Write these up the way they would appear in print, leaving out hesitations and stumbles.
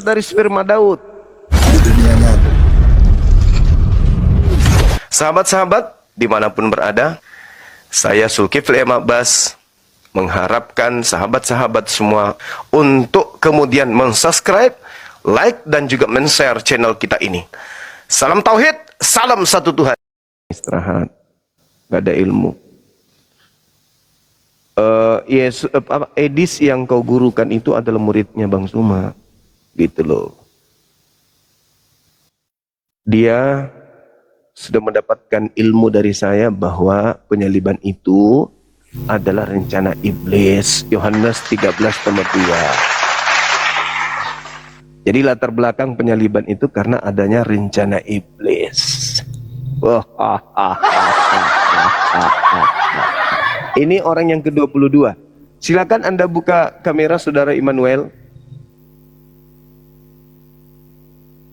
dari sperma Daud. di dunia nyata. Sahabat-sahabat dimanapun berada, saya Zulkifli M. Abbas mengharapkan sahabat-sahabat semua untuk kemudian mensubscribe, like, dan juga men-share channel kita ini. Salam Tauhid, salam satu Tuhan. Istirahat, gak ada ilmu. Edis yang kau gurukan itu adalah muridnya Bang Suma, gitu loh. Dia sudah mendapatkan ilmu dari saya bahwa penyaliban itu adalah rencana iblis. Yohanes 13:2. Jadi latar belakang penyaliban itu karena adanya rencana iblis. Ini orang yang ke-22. Silakan Anda buka kamera Saudara Immanuel.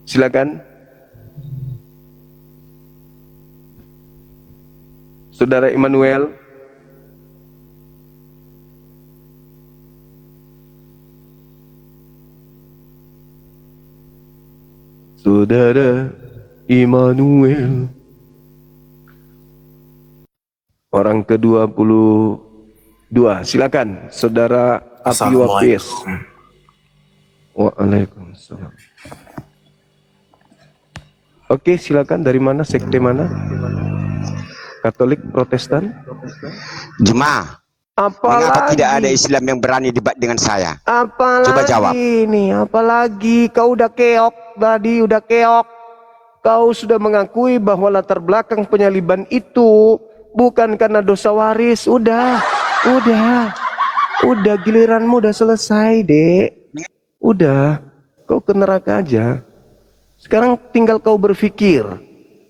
Silakan. Saudara Immanuel. Saudara Immanuel. Orang ke-22. Silakan Saudara Api Wapis. Waalaikumsalam. Oke, silakan. Dari mana? Sekte mana? Katolik, Protestan? Jemaah, mengapa tidak ada Islam yang berani debat dengan saya? Coba jawab. Apalagi kau udah keok tadi, udah keok. Kau sudah mengakui bahwa latar belakang penyaliban itu bukan karena dosa waris. Udah, giliranmu udah selesai, Dek. Udah, kau ke neraka aja. Sekarang tinggal kau berpikir.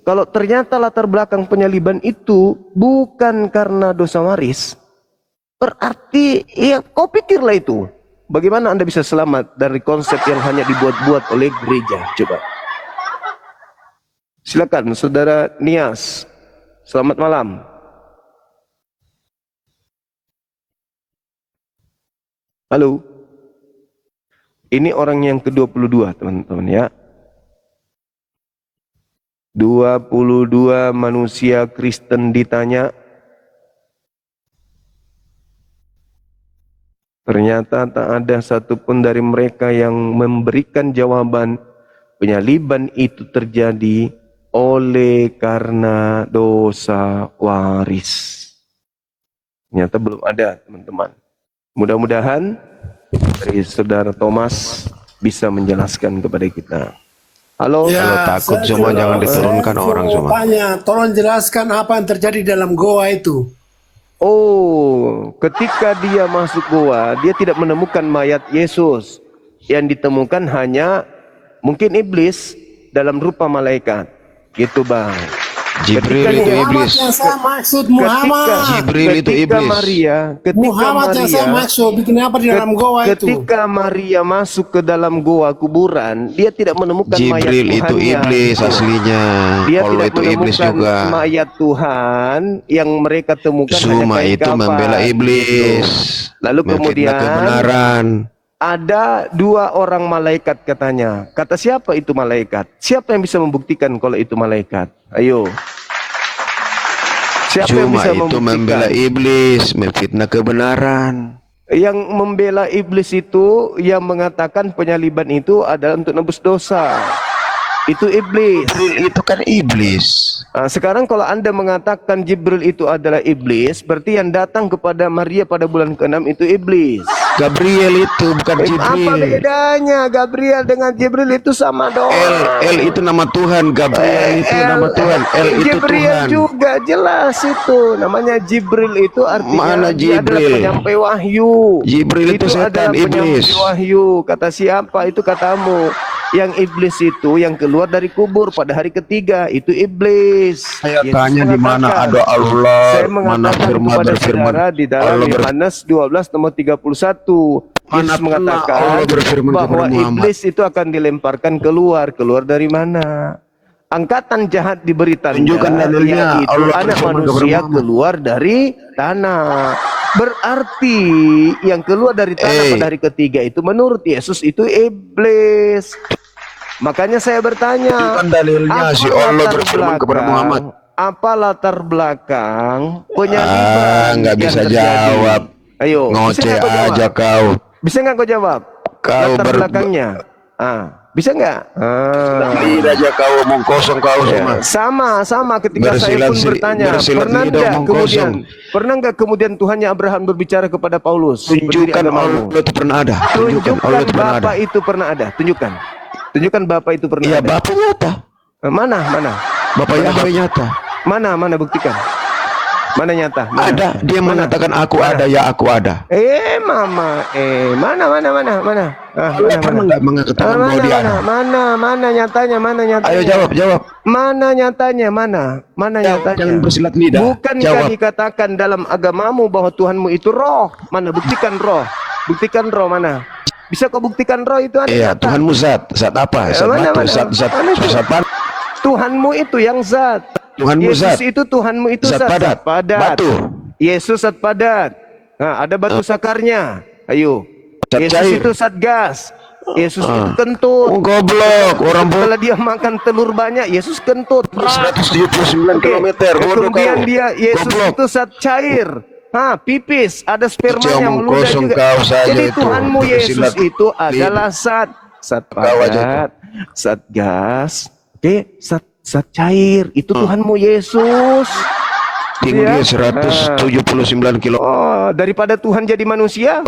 Kalau ternyata latar belakang penyaliban itu bukan karena dosa waris, berarti ya kau pikirlah itu. Bagaimana Anda bisa selamat dari konsep yang hanya dibuat-buat oleh gereja? Coba. Silakan Saudara Nias. Selamat malam. Halo. Ini orang yang ke-22, teman-teman ya. 22 manusia Kristen ditanya, ternyata tak ada satupun dari mereka yang memberikan jawaban penyaliban itu terjadi oleh karena dosa waris. Ternyata belum ada, teman-teman. Mudah-mudahan dari Saudara Thomas bisa menjelaskan kepada kita. Halo, ya, kalau takut semua jangan diturunkan orang semua. Tolong jelaskan apa yang terjadi dalam goa itu. Oh, ketika dia masuk goa, dia tidak menemukan mayat Yesus. Yang ditemukan hanya mungkin iblis dalam rupa malaikat. Gitu, Bang. Jibril itu iblis. Yang saya maksud Muhammad. Jibril itu iblis. Muhammad yang saya maksud bikin apa di dalam goa itu? Ketika Maria masuk ke dalam goa kuburan, dia tidak menemukan mayat Tuhan. Jibril itu iblis aslinya. Dia Kalau tidak itu iblis juga. Mayat Tuhan yang mereka temukan Suma hanya kain itu kapan. membela iblis. Lalu kemudian kebenaran. Ada 2 orang malaikat katanya. Kata siapa itu malaikat? Siapa yang bisa membuktikan kalau itu malaikat? Ayo. Siapa yang bisa itu membela iblis, memfitnah kebenaran. Yang membela iblis itu yang mengatakan penyaliban itu adalah untuk nebus dosa. Itu iblis. Jibril itu kan iblis. Nah, sekarang kalau Anda mengatakan Jibril itu adalah iblis, berarti yang datang kepada Maria pada bulan ke-6 itu iblis. Gabriel itu bukan Jibril. Apa bedanya Gabriel dengan Jibril? Itu sama dong. L itu nama Tuhan, Gabriel itu nama Tuhan, L itu Jibril Tuhan. juga jelas itu. Namanya Jibril itu artinya Mana dia adalah Jibril? penyampai wahyu. Jibril itu setan, adalah iblis. penyampai wahyu. Kata siapa? Itu katamu. Yang iblis itu yang keluar dari kubur pada hari ketiga itu iblis. Saya Yesus tanya di mana mengatakan, ada Allah, saya mana mengatakan firman kepada berfirman. saudara di dalam Allah Yohanes 12 nomor 31. Mana Yesus pernah mengatakan Allah berfirman bahwa kepada Muhammad. iblis itu akan dilemparkan keluar. Keluar dari mana? Angkatan jahat diberi tanda, Tunjukkan dalilnya. yaitu Allah anak berfirman kepada manusia Muhammad. keluar dari tanah. Berarti yang keluar dari tanah pada hari ketiga itu menurut Yesus itu iblis. Makanya saya bertanya, Kan dalilnya si Allah berfirman kepada Muhammad. Apa latar belakang penyaliban? Nggak bisa jawab. Ayo, Ngoceh aja kau. Bisa nggak kau jawab? Kau Latar belakangnya. Bisa nggak? Tidak aja kau omong kosong kau semua. Sama ketika saya pun bertanya, pernah nggak kemudian Tuhannya Abraham berbicara kepada Paulus? Tunjukkan Allah itu pernah ada. Tunjukkan Bapa itu pernah ada. Tunjukkan Bapa itu pernah ada. Iya, Bapa nyata. Mana? Bapak Yahweh nyata. Mana buktikan. Mana nyata? Ada. Dia mengatakan aku ada, ya aku ada. Mana? Dia pernah nggak mengatakan bahwa dia ada? Mana nyatanya? Ayo jawab. Mana nyatanya? Mana nyatanya? Jangan bersilat lidah. Bukankah dikatakan dalam agamamu bahwa Tuhanmu itu roh? Mana buktikan roh? Mana? Bisa kau buktikan roh itu ada? Iya, nyata? Tuhanmu zat apa? Zat batu, zat padat. Tuhanmu itu yang zat. Tuhanmu Yesus zat. itu Tuhanmu itu zat padat. Batu. Yesus zat padat. Nah, ada batu sakarnya. Ayo. Zat Yesus cair. itu zat gas. Yesus itu kentut. Goblok, orang Kalau dia makan telur banyak, Yesus kentut. 179 km. Kemudian Yesus itu zat cair. Pipis, ada spermanya meludah juga. Jadi Tuhanmu Yesus itu adalah zat padat, zat gas, zat cair. Itu Tuhanmu Yesus. Tinggi 179 kilo. Oh, daripada Tuhan jadi manusia.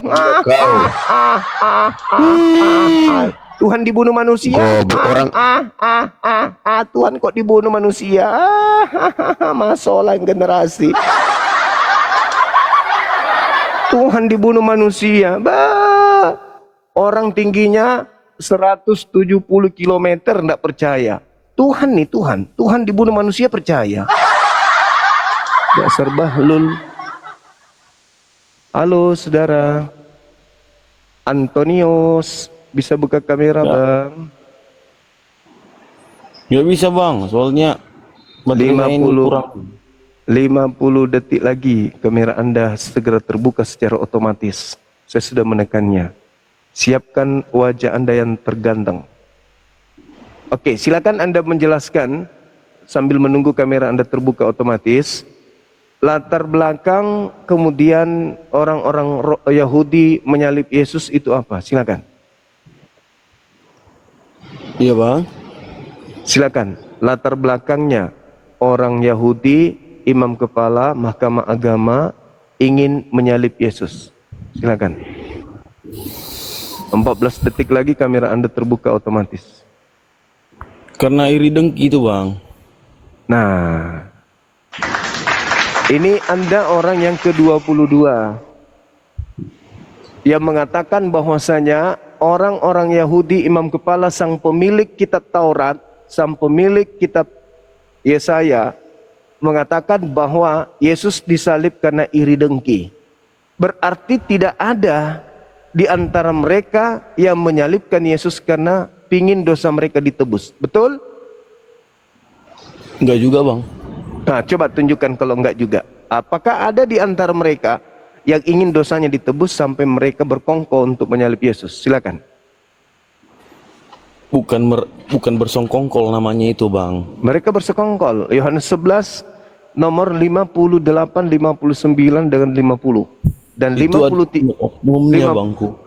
Tuhan dibunuh manusia. Tuhan kok dibunuh manusia? Masalah generasi. Tuhan dibunuh manusia. Orang tingginya 170 km enggak percaya. Tuhan dibunuh manusia percaya. Dasar bahlul. Halo saudara. Antonius, bisa buka kamera bang? Nggak bisa bang, soalnya 50 detik lagi kamera Anda segera terbuka secara otomatis. Saya sudah menekannya. Siapkan wajah Anda yang terganteng. Oke, silakan Anda menjelaskan sambil menunggu kamera Anda terbuka otomatis. Latar belakang kemudian orang-orang Yahudi menyalib Yesus itu apa? Silakan. Iya bang. Silakan. Latar belakangnya orang Yahudi, imam kepala mahkamah agama ingin menyalib Yesus. Silakan. 14 detik lagi kamera Anda terbuka otomatis. Karena iri dengki itu bang. Nah, ini Anda orang yang ke-22 yang mengatakan bahwasanya orang-orang Yahudi imam kepala sang pemilik kitab Taurat, sang pemilik kitab Yesaya mengatakan bahwa Yesus disalib karena iri dengki. Berarti tidak ada di antara mereka yang menyalibkan Yesus karena pingin dosa mereka ditebus. Betul? Enggak juga bang. Nah, coba tunjukkan kalau enggak juga. Apakah ada di antara mereka yang ingin dosanya ditebus sampai mereka berkongkol untuk menyalib Yesus? Silakan. Bukan bersongkongkol namanya itu bang. Mereka bersekongkol. Yohanes 11 nomor 58, 59 dengan 50 dan itu 50 umumnya bangku.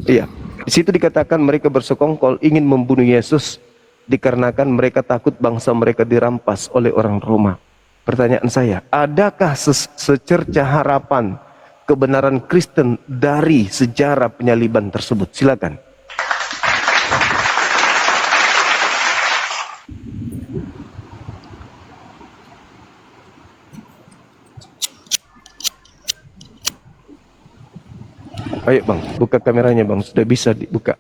Iya. Di situ dikatakan mereka bersekongkol ingin membunuh Yesus dikarenakan mereka takut bangsa mereka dirampas oleh orang Roma. Pertanyaan saya, adakah secerca harapan kebenaran Kristen dari sejarah penyaliban tersebut? Silakan. Ayo bang, buka kameranya bang, sudah bisa dibuka.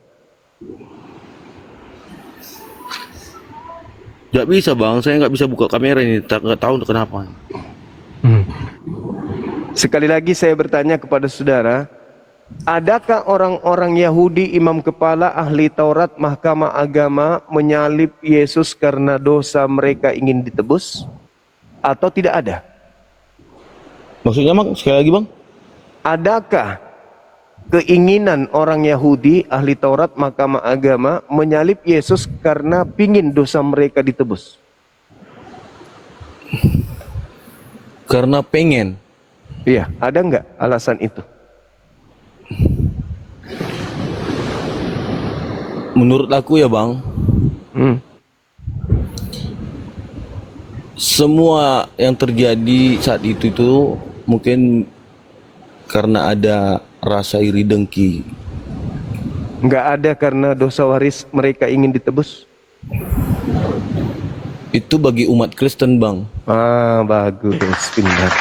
Gak bisa bang, saya nggak bisa buka kamera ini, nggak tahu kenapa. Sekali lagi saya bertanya kepada saudara, adakah orang-orang Yahudi, imam kepala, ahli Taurat, mahkamah agama menyalib Yesus karena dosa mereka ingin ditebus? Atau tidak ada? Maksudnya bang, sekali lagi bang? Adakah keinginan orang Yahudi, ahli Taurat, mahkamah agama menyalib Yesus karena pingin dosa mereka ditebus? Karena pengen. Iya, ada nggak alasan itu? Menurut aku ya bang, semua yang terjadi saat itu mungkin karena ada rasa iri dengki. Nggak ada karena dosa waris mereka ingin ditebus? Itu bagi umat Kristen bang. Ah, bagus, benar.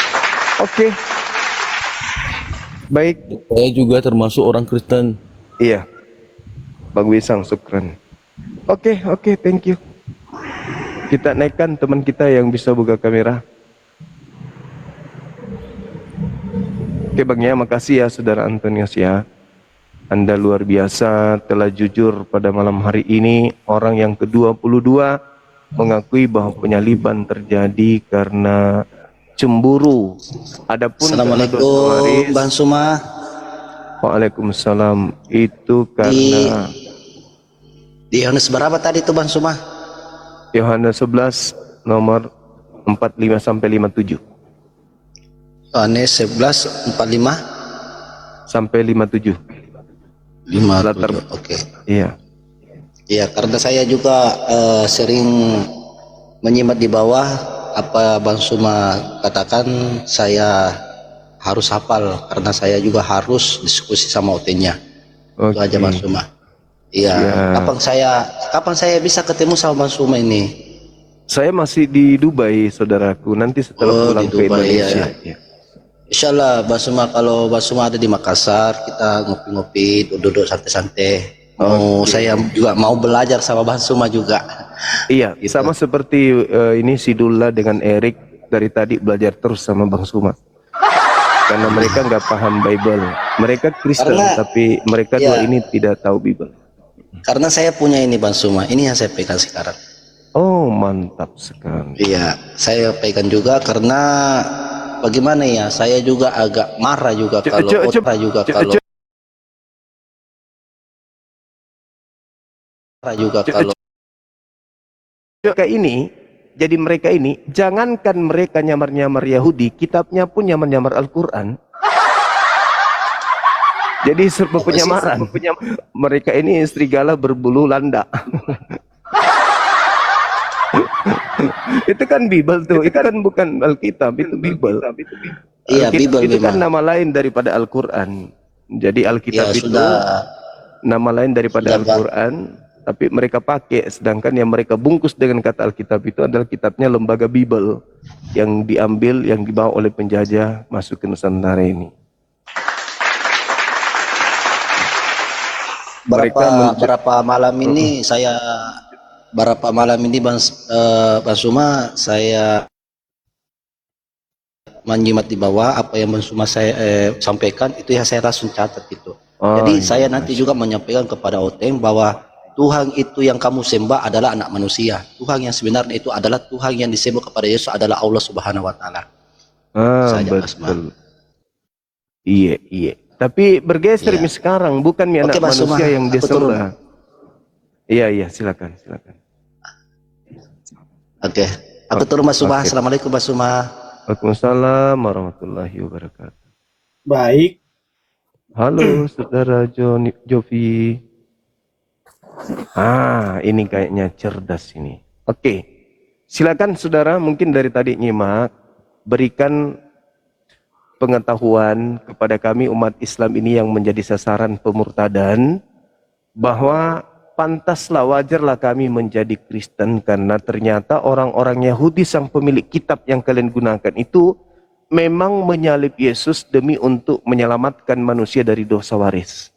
Oke. Baik. Saya juga termasuk orang Kristen. Iya. Bang Wisang, syukran. Oke, thank you. Kita naikkan teman kita yang bisa buka kamera. Oke Bang ya, makasih ya Saudara Antonius ya. Anda luar biasa telah jujur pada malam hari ini. Orang yang ke-22 mengakui bahwa penyaliban terjadi karena cemburu. Adapun Assalamualaikum Bang Suma. Waalaikumsalam. Itu karena di Yohanes berapa tadi tuh Bang Suma? Yohanes 11 nomor 45 sampai 57. Yohanes 11 45 sampai 57. 57. Oke. Iya. Iya, karena saya juga sering menyimak di bawah apa Bang Suma katakan, saya harus hafal karena saya juga harus diskusi sama OT-nya. Itu aja Bang Suma. Iya. Kapan saya bisa ketemu sama Bang Suma ini? Saya masih di Dubai, saudaraku. Nanti setelah pulang ke Indonesia. Iya. Insyaallah Bang Suma, kalau Bang Suma ada di Makassar, kita ngopi-ngopi, duduk santai-santai. Saya juga mau belajar sama Bang Suma juga. Iya, gitu. sama seperti ini Sidullah dengan Erik dari tadi belajar terus sama Bang Suma. Karena mereka nggak paham Bible. Mereka Kristen, tapi mereka dua ini tidak tahu Bible. Karena saya punya ini Bang Suma, ini yang saya pegang sekarang. Oh, mantap sekali. Iya, saya pegang juga karena bagaimana ya, saya juga agak marah juga kalau kayak ini. Jadi mereka ini, jangankan mereka nyamar-nyamar Yahudi, kitabnya pun nyamar-nyamar Al-Quran. Jadi serba penyamaran. Mereka ini serigala berbulu landa. Itu kan Bible tuh, itu kan bukan Alkitab, itu Bible. Iya, Bible itu kan memang nama lain daripada Al-Quran. Jadi Alkitab ya, itu nama lain daripada Al-Quran, tapi mereka pakai, sedangkan yang mereka bungkus dengan kata Alkitab itu adalah kitabnya lembaga Bible yang diambil, yang dibawa oleh penjajah masuk ke Nusantara ini. Berapa malam ini Bang Suma, saya menyimak di bawah apa yang Bang Suma saya sampaikan, itu yang saya langsung catat itu. Jadi saya nanti juga menyampaikan kepada Oteng bahwa Tuhan itu yang kamu sembah adalah anak manusia. Tuhan yang sebenarnya itu adalah Tuhan yang disembah kepada Yesus adalah Allah Subhanahu wa taala. Betul. Iya. Tapi bergeser sekarang, bukan anak manusia yang disembah. Iya, silakan. Oke. Aku turun Mas Suma. Assalamualaikum Mas Suma. Waalaikumsalam warahmatullahi wabarakatuh. Baik. Halo saudara Jovi. Ini kayaknya cerdas ini. Oke. Silakan saudara, mungkin dari tadi nyimak, berikan pengetahuan kepada kami umat Islam ini yang menjadi sasaran pemurtadan, bahwa pantaslah, wajarlah kami menjadi Kristen karena ternyata orang-orang Yahudi, sang pemilik kitab yang kalian gunakan itu memang menyalib Yesus demi untuk menyelamatkan manusia dari dosa waris.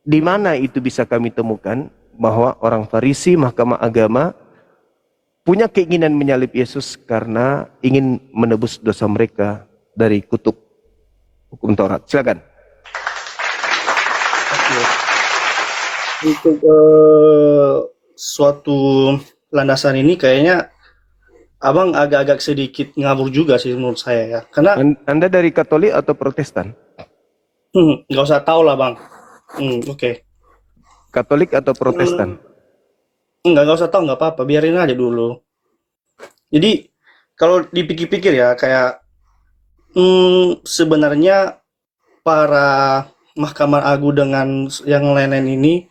Di mana itu bisa kami temukan bahwa orang Farisi, mahkamah agama, punya keinginan menyalib Yesus karena ingin menebus dosa mereka dari kutuk hukum Taurat. Silakan. Untuk suatu landasan ini kayaknya Abang agak-agak sedikit ngabur juga sih menurut saya ya. Karena Anda dari Katolik atau Protestan? Nggak usah tahu lah bang. Oke. Katolik atau Protestan? Nggak usah tahu, nggak apa-apa, biarin aja dulu. Jadi kalau dipikir-pikir ya, kayak sebenarnya para Mahkamah Agung dengan yang lain-lain ini,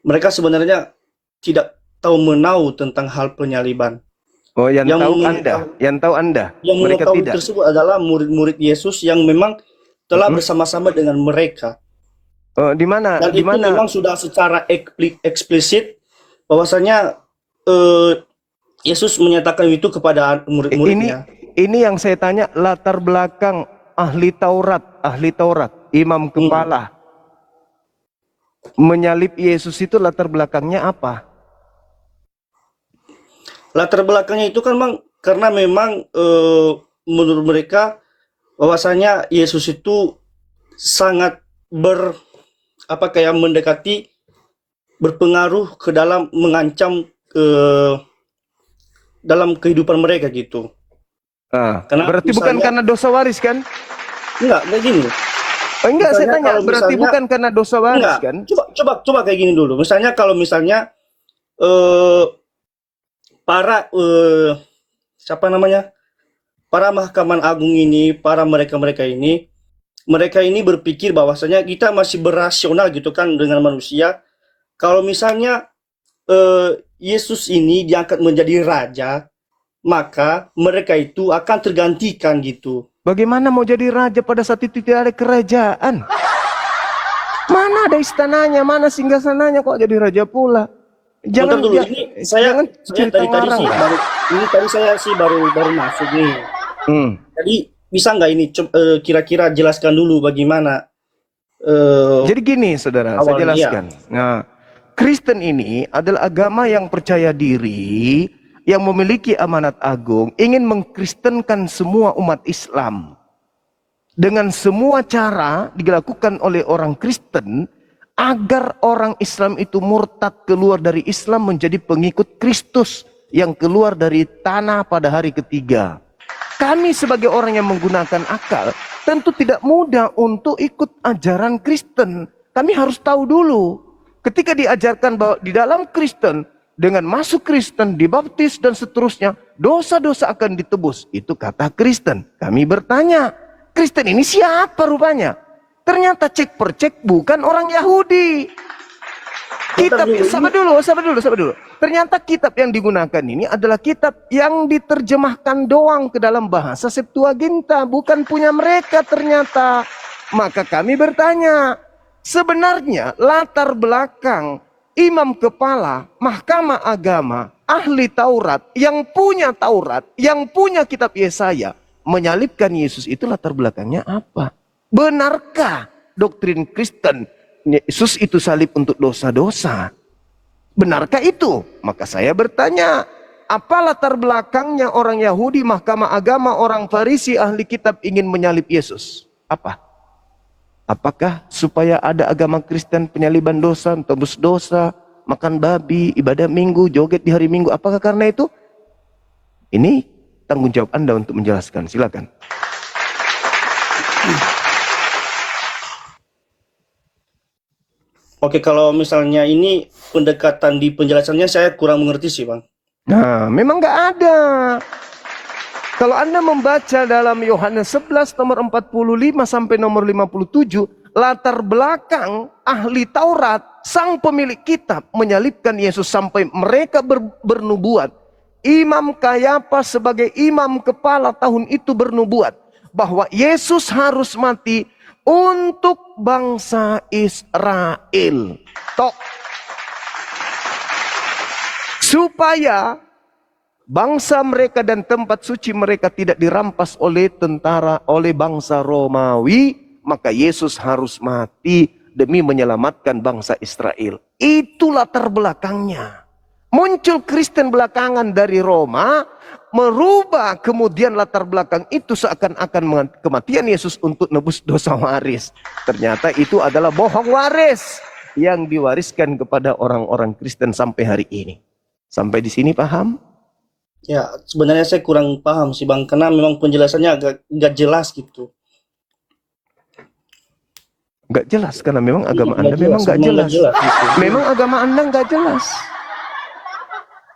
mereka sebenarnya tidak tahu menau tentang hal penyaliban. Oh, yang tahu Anda, Yang mereka mengetahui tidak. tersebut adalah murid-murid Yesus yang memang telah bersama-sama dengan mereka. Oh, di mana? Dan Di itu mana? memang sudah secara eksplisit bahwasanya Yesus menyatakan itu kepada murid-muridnya. Ini yang saya tanya, latar belakang ahli Taurat, imam kepala menyalib Yesus itu latar belakangnya apa? Latar belakangnya itu kan bang, karena memang menurut mereka bahwasanya Yesus itu sangat mendekati, berpengaruh ke dalam mengancam dalam kehidupan mereka gitu. Berarti bukan karena dosa waris kan? Enggak gini. Enggak, saya tanya, berarti bukan karena dosa waris kan? Coba kayak gini dulu. Misalnya kalau para para Mahkamah Agung ini, para mereka ini berpikir bahwasanya kita masih berasional gitu kan dengan manusia. Kalau misalnya Yesus ini diangkat menjadi raja, maka mereka itu akan tergantikan gitu. Bagaimana mau jadi raja pada saat itu tidak ada kerajaan? Mana ada istananya, mana singgasananya kok jadi raja pula? Jangan dulu, ini saya baru masuk nih. Jadi bisa nggak ini kira-kira jelaskan dulu bagaimana? Jadi gini saudara, saya jelaskan. Nah, Kristen ini adalah agama yang percaya diri, yang memiliki amanat agung, ingin mengkristenkan semua umat Islam. Dengan semua cara dilakukan oleh orang Kristen, agar orang Islam itu murtad keluar dari Islam menjadi pengikut Kristus yang keluar dari tanah pada hari ketiga. Kami sebagai orang yang menggunakan akal, tentu tidak mudah untuk ikut ajaran Kristen. Kami harus tahu dulu, ketika diajarkan bahwa di dalam Kristen, dengan masuk Kristen, dibaptis dan seterusnya, dosa-dosa akan ditebus. Itu kata Kristen. Kami bertanya, Kristen ini siapa rupanya? Ternyata cek per cek bukan orang Yahudi. Kitab, sabar dulu. Ternyata kitab yang digunakan ini adalah kitab yang diterjemahkan doang ke dalam bahasa Septuaginta, bukan punya mereka ternyata. Maka kami bertanya, sebenarnya latar belakang imam kepala, mahkamah agama, ahli Taurat, yang punya kitab Yesaya, menyalibkan Yesus itu latar belakangnya apa? Benarkah doktrin Kristen Yesus itu salib untuk dosa-dosa? Benarkah itu? Maka saya bertanya, apa latar belakangnya orang Yahudi, mahkamah agama, orang Farisi, ahli kitab ingin menyalib Yesus? Apa? Apakah supaya ada agama Kristen penyaliban dosa, tebus dosa, makan babi, ibadah minggu, joget di hari minggu? Apakah karena itu? Ini tanggung jawab Anda untuk menjelaskan. Silakan. Oke, kalau misalnya ini pendekatan di penjelasannya saya kurang mengerti sih, Bang. Nah, memang nggak ada. Kalau Anda membaca dalam Yohanes 11 nomor 45 sampai nomor 57, latar belakang ahli Taurat, sang pemilik kitab menyalibkan Yesus sampai mereka bernubuat. Imam Kayafas sebagai imam kepala tahun itu bernubuat bahwa Yesus harus mati untuk bangsa Israel. Supaya bangsa mereka dan tempat suci mereka tidak dirampas oleh bangsa Romawi, maka Yesus harus mati demi menyelamatkan bangsa Israel. Itu latar belakangnya. Muncul Kristen belakangan dari Roma, merubah kemudian latar belakang itu seakan-akan kematian Yesus untuk nebus dosa waris. Ternyata itu adalah bohong waris yang diwariskan kepada orang-orang Kristen sampai hari ini. Sampai di sini paham? Ya, sebenarnya saya kurang paham sih Bang, karena memang penjelasannya agak jelas gitu. Nggak jelas karena memang agama Nggak Anda memang nggak jelas. gitu. Memang agama Anda nggak jelas.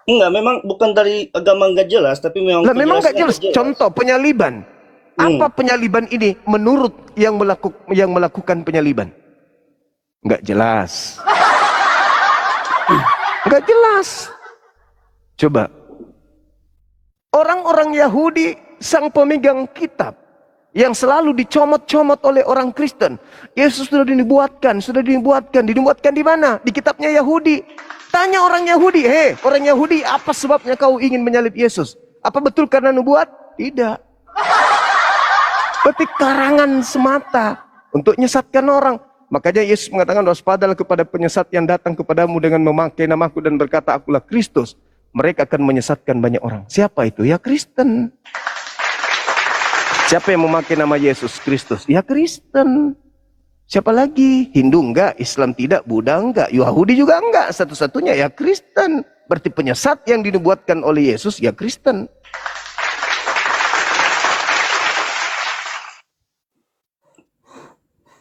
Enggak, memang bukan dari agama nggak jelas, tapi memang Lah memang nggak jelas. penjelasannya nggak Contoh penyaliban. Apa penyaliban ini menurut yang melakukan penyaliban? Nggak jelas. Nggak jelas. Coba. Orang-orang Yahudi, sang pemegang kitab, yang selalu dicomot-comot oleh orang Kristen. Yesus sudah dinubuatkan di mana? Di kitabnya Yahudi. Tanya orang Yahudi, orang Yahudi, apa sebabnya kau ingin menyalib Yesus? Apa betul karena nubuat? Tidak. Berarti karangan semata untuk menyesatkan orang. Makanya Yesus mengatakan, waspadalah kepada penyesat yang datang kepadamu dengan memakai namaku dan berkata, akulah Kristus. Mereka akan menyesatkan banyak orang. Siapa itu? Ya Kristen. Siapa yang memakai nama Yesus Kristus? Ya Kristen. Siapa lagi? Hindu enggak, Islam tidak, Buddha enggak, Yahudi juga enggak. Satu-satunya ya Kristen. Berarti penyesat yang dinubuatkan oleh Yesus ya Kristen.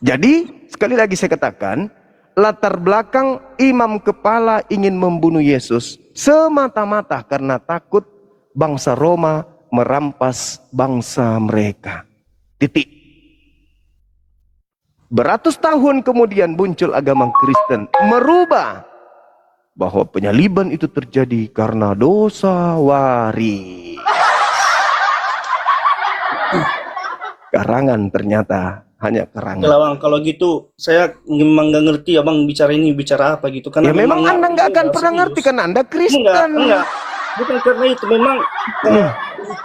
Jadi, sekali lagi saya katakan, latar belakang imam kepala ingin membunuh Yesus semata-mata karena takut bangsa Roma merampas bangsa mereka. Titik. Beratus tahun kemudian muncul agama Kristen merubah bahwa penyaliban itu terjadi karena dosa waris. Karangan ternyata hanya karangan. Bang, kalau gitu saya memang nggak ngerti abang bicara ini bicara apa gitu. Karena ya memang Anda nggak akan pernah ngerti karena Anda Kristen. Enggak. Bukan karena itu, memang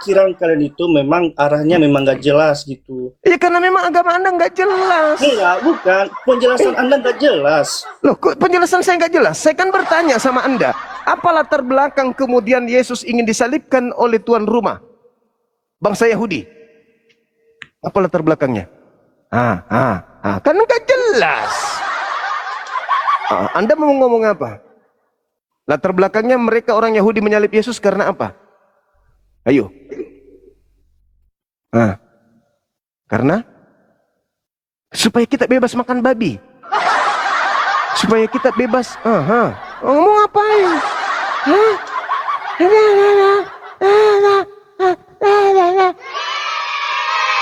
pikiran kalian itu memang arahnya memang nggak jelas gitu. Ya karena memang agama Anda nggak jelas. Enggak, bukan. Penjelasan Anda nggak jelas. Loh, kok penjelasan saya nggak jelas? Saya kan bertanya sama Anda, apa latar belakang kemudian Yesus ingin disalibkan oleh tuan rumah bangsa Yahudi? Apa latar belakangnya? Kan nggak jelas. Anda mau ngomong apa? Latar belakangnya mereka orang Yahudi menyalib Yesus karena apa? Ayo. Karena supaya kita bebas makan babi. Supaya kita bebas. Ngomong ngapain?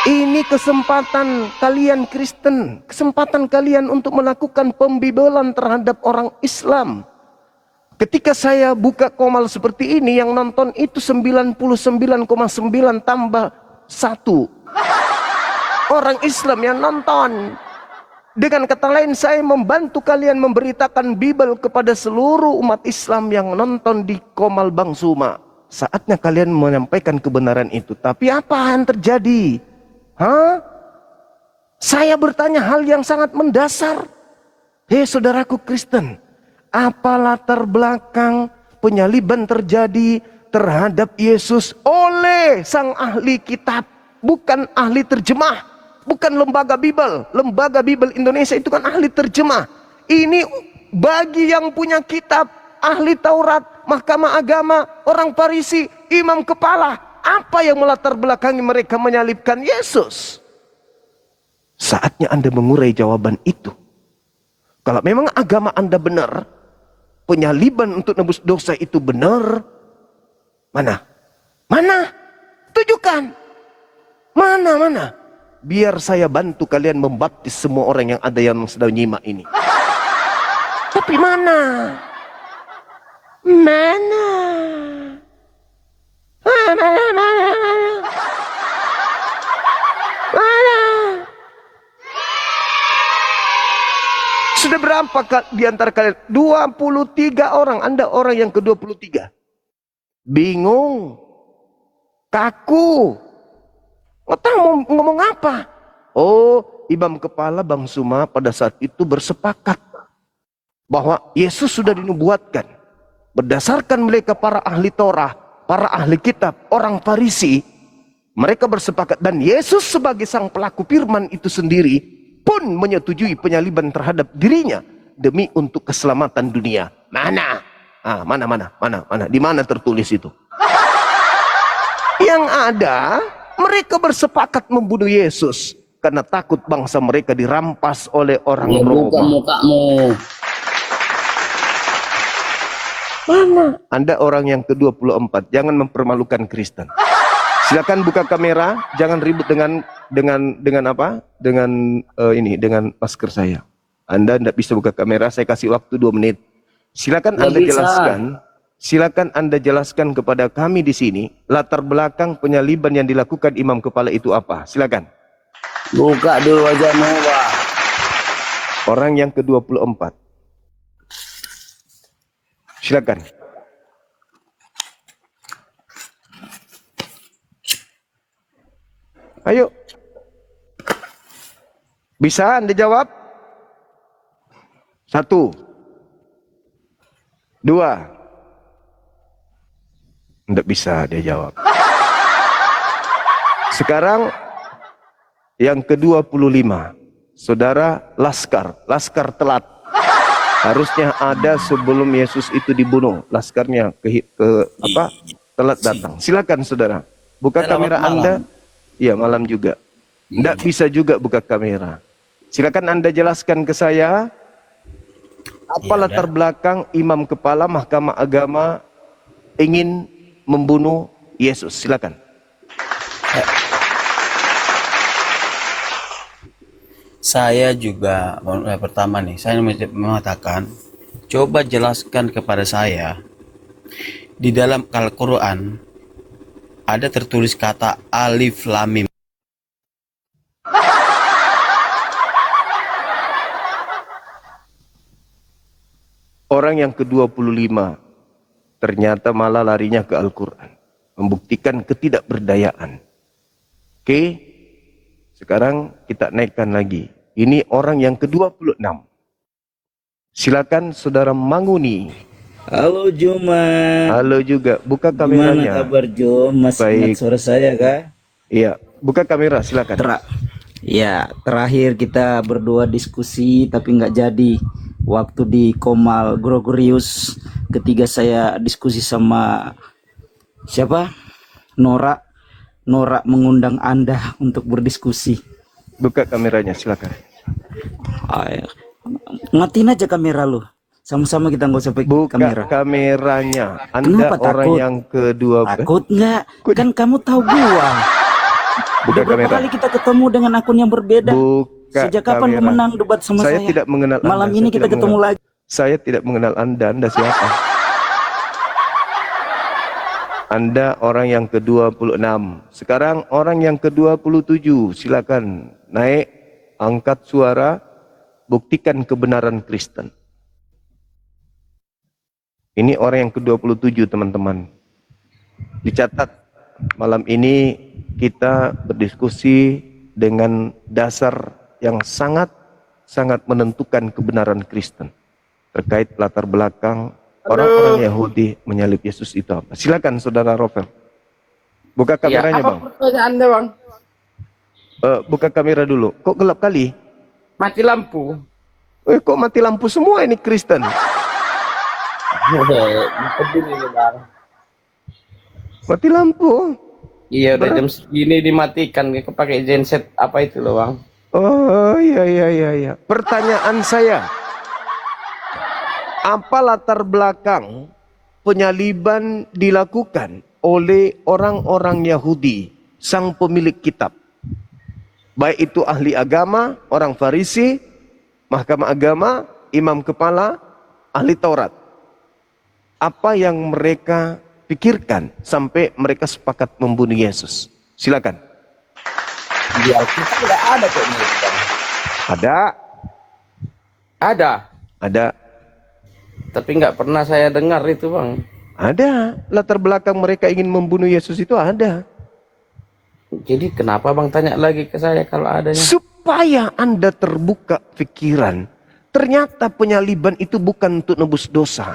Ini kesempatan kalian Kristen, kesempatan kalian untuk melakukan pembibelan terhadap orang Islam. Ketika saya buka Komal seperti ini, yang nonton itu 99,9 tambah 1 orang Islam yang nonton. Dengan kata lain, saya membantu kalian memberitakan Bible kepada seluruh umat Islam yang nonton di Komal Bang Suma. Saatnya kalian menyampaikan kebenaran itu. Tapi apa yang terjadi? Saya bertanya hal yang sangat mendasar. Hei saudaraku Kristen, apa latar belakang penyaliban terjadi terhadap Yesus oleh sang ahli kitab, bukan ahli terjemah, bukan lembaga Bible. Lembaga Bible Indonesia itu kan ahli terjemah. Ini bagi yang punya kitab, ahli Taurat, mahkamah agama, orang Farisi, imam kepala. Apa yang melatar belakangi mereka menyalibkan Yesus? Saatnya Anda mengurai jawaban itu. Kalau memang agama Anda benar, penyaliban untuk nebus dosa itu benar, mana? Tunjukkan. Mana? Biar saya bantu kalian membaptis semua orang yang ada yang sedang nyimak ini. Tapi mana? Sudah berapa di antara kalian? 23 orang. Anda orang yang ke-23. Bingung. Kaku. Nggak tahu mau ngomong apa. Oh, imam kepala Bang Suma pada saat itu bersepakat bahwa Yesus sudah dinubuatkan. Berdasarkan mereka para ahli Torah, para ahli kitab, orang Farisi, mereka bersepakat, dan Yesus sebagai sang pelaku firman itu sendiri pun menyetujui penyaliban terhadap dirinya demi untuk keselamatan dunia. Mana? Mana? Di mana tertulis itu? Yang ada, mereka bersepakat membunuh Yesus. karena takut bangsa mereka dirampas oleh orang Ya, buka Roma. mukamu. Mana? Anda orang yang ke-24, jangan mempermalukan Kristen. Silakan buka kamera, jangan ribut dengan apa? Dengan dengan masker saya. Anda tidak bisa buka kamera, saya kasih waktu 2 menit. Silakan Nggak Anda bisa. jelaskan. Silakan Anda jelaskan kepada kami di sini latar belakang penyaliban yang dilakukan imam kepala itu apa? Silakan. Buka dulu wajahmu, Bang. Orang yang ke-24. Silakan. Ayo. Bisa Anda jawab? 1, 2. Tidak bisa dia jawab. Sekarang yang ke-25. Saudara Laskar telat. Harusnya ada sebelum Yesus itu dibunuh. Laskarnya telat datang. Silakan saudara. Buka kamera Anda. Iya, malam juga. Tidak bisa juga buka kamera. Silakan Anda jelaskan ke saya apa latar belakang imam kepala Mahkamah Agama ingin membunuh Yesus. Silakan. Saya juga pertama nih, saya mengatakan, coba jelaskan kepada saya di dalam Al-Quran ada tertulis kata alif lam mim. Orang yang ke-25 ternyata malah larinya ke Al-Quran, membuktikan ketidakberdayaan. Oke, sekarang kita naikkan lagi. Ini orang yang ke-26. Silakan saudara Manguni. Halo Juma. Halo juga, buka Gimana kameranya. kabar Jo? Masih Baik. ingat suara saya kah? Iya, buka kamera silakan. Ya, terakhir kita berdua diskusi tapi nggak jadi. Waktu di Komal Gregorius, ketiga saya diskusi sama siapa? Nora mengundang Anda untuk berdiskusi. Buka kameranya silakan. Matiin aja kamera lu. Sama-sama kita nggak usah pakai Buka kamera. kameranya. Anda Kenapa orang takut? yang kedua. Takut nggak? Kan kamu tahu gua. Buka Udah berapa kamera. kali kita ketemu dengan akun yang berbeda? Buka Sejak kapan lu kamera. menang debat sama saya? Saya tidak mengenal Anda. Malam ini Saya kita tidak ketemu mengenal. lagi. Saya tidak mengenal Anda. Anda siapa? Anda orang yang ke-26. Sekarang orang yang ke-27. Silakan naik, angkat suara, buktikan kebenaran Kristen. Ini orang yang ke-27 teman-teman. Dicatat, malam ini kita berdiskusi dengan dasar yang sangat menentukan kebenaran Kristen terkait latar belakang orang-orang Yahudi menyalib Yesus itu apa. Silakan saudara Rovel. Buka kameranya bang. Pertanyaan Anda bang? Buka kamera dulu. Kok gelap kali? Mati lampu. Kok mati lampu semua ini Kristen? Mati lampu. Iya udah jam segini dimatikan. Pakai genset apa itu loh bang? Oh iya. Pertanyaan saya, apa latar belakang penyaliban dilakukan oleh orang-orang Yahudi, sang pemilik kitab? Baik itu ahli agama, orang Farisi, Mahkamah Agama, imam kepala, ahli Taurat. Apa yang mereka pikirkan sampai mereka sepakat membunuh Yesus? Silakan. Di Alkitab tidak ada kok ini. Ada. Ada. Tapi nggak pernah saya dengar itu bang. Ada. Latar belakang mereka ingin membunuh Yesus itu ada. Jadi kenapa bang tanya lagi ke saya kalau adanya? Supaya Anda terbuka pikiran. Ternyata penyaliban itu bukan untuk nebus dosa.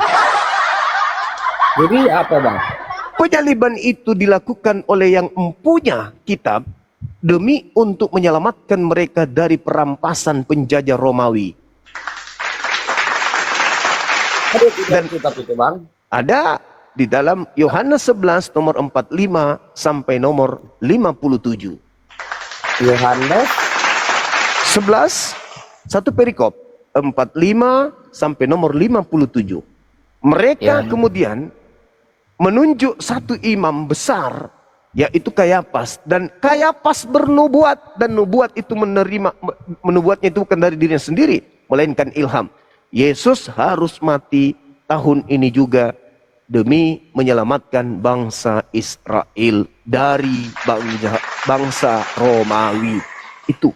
Jadi apa bang? Penyaliban itu dilakukan oleh yang mempunyai kitab demi untuk menyelamatkan mereka dari perampasan penjajah Romawi. Ada tidak kitab itu bang? Ada di dalam Yohanes 11 nomor 45 sampai nomor 57. Yohanes 11, satu perikop 45 sampai nomor 57. Mereka kemudian menunjuk satu imam besar, yaitu Kayapas, dan Kayapas bernubuat, dan nubuat itu menubuatnya itu bukan dari dirinya sendiri, melainkan ilham. Yesus harus mati tahun ini juga demi menyelamatkan bangsa Israel dari bangsa Romawi. Itu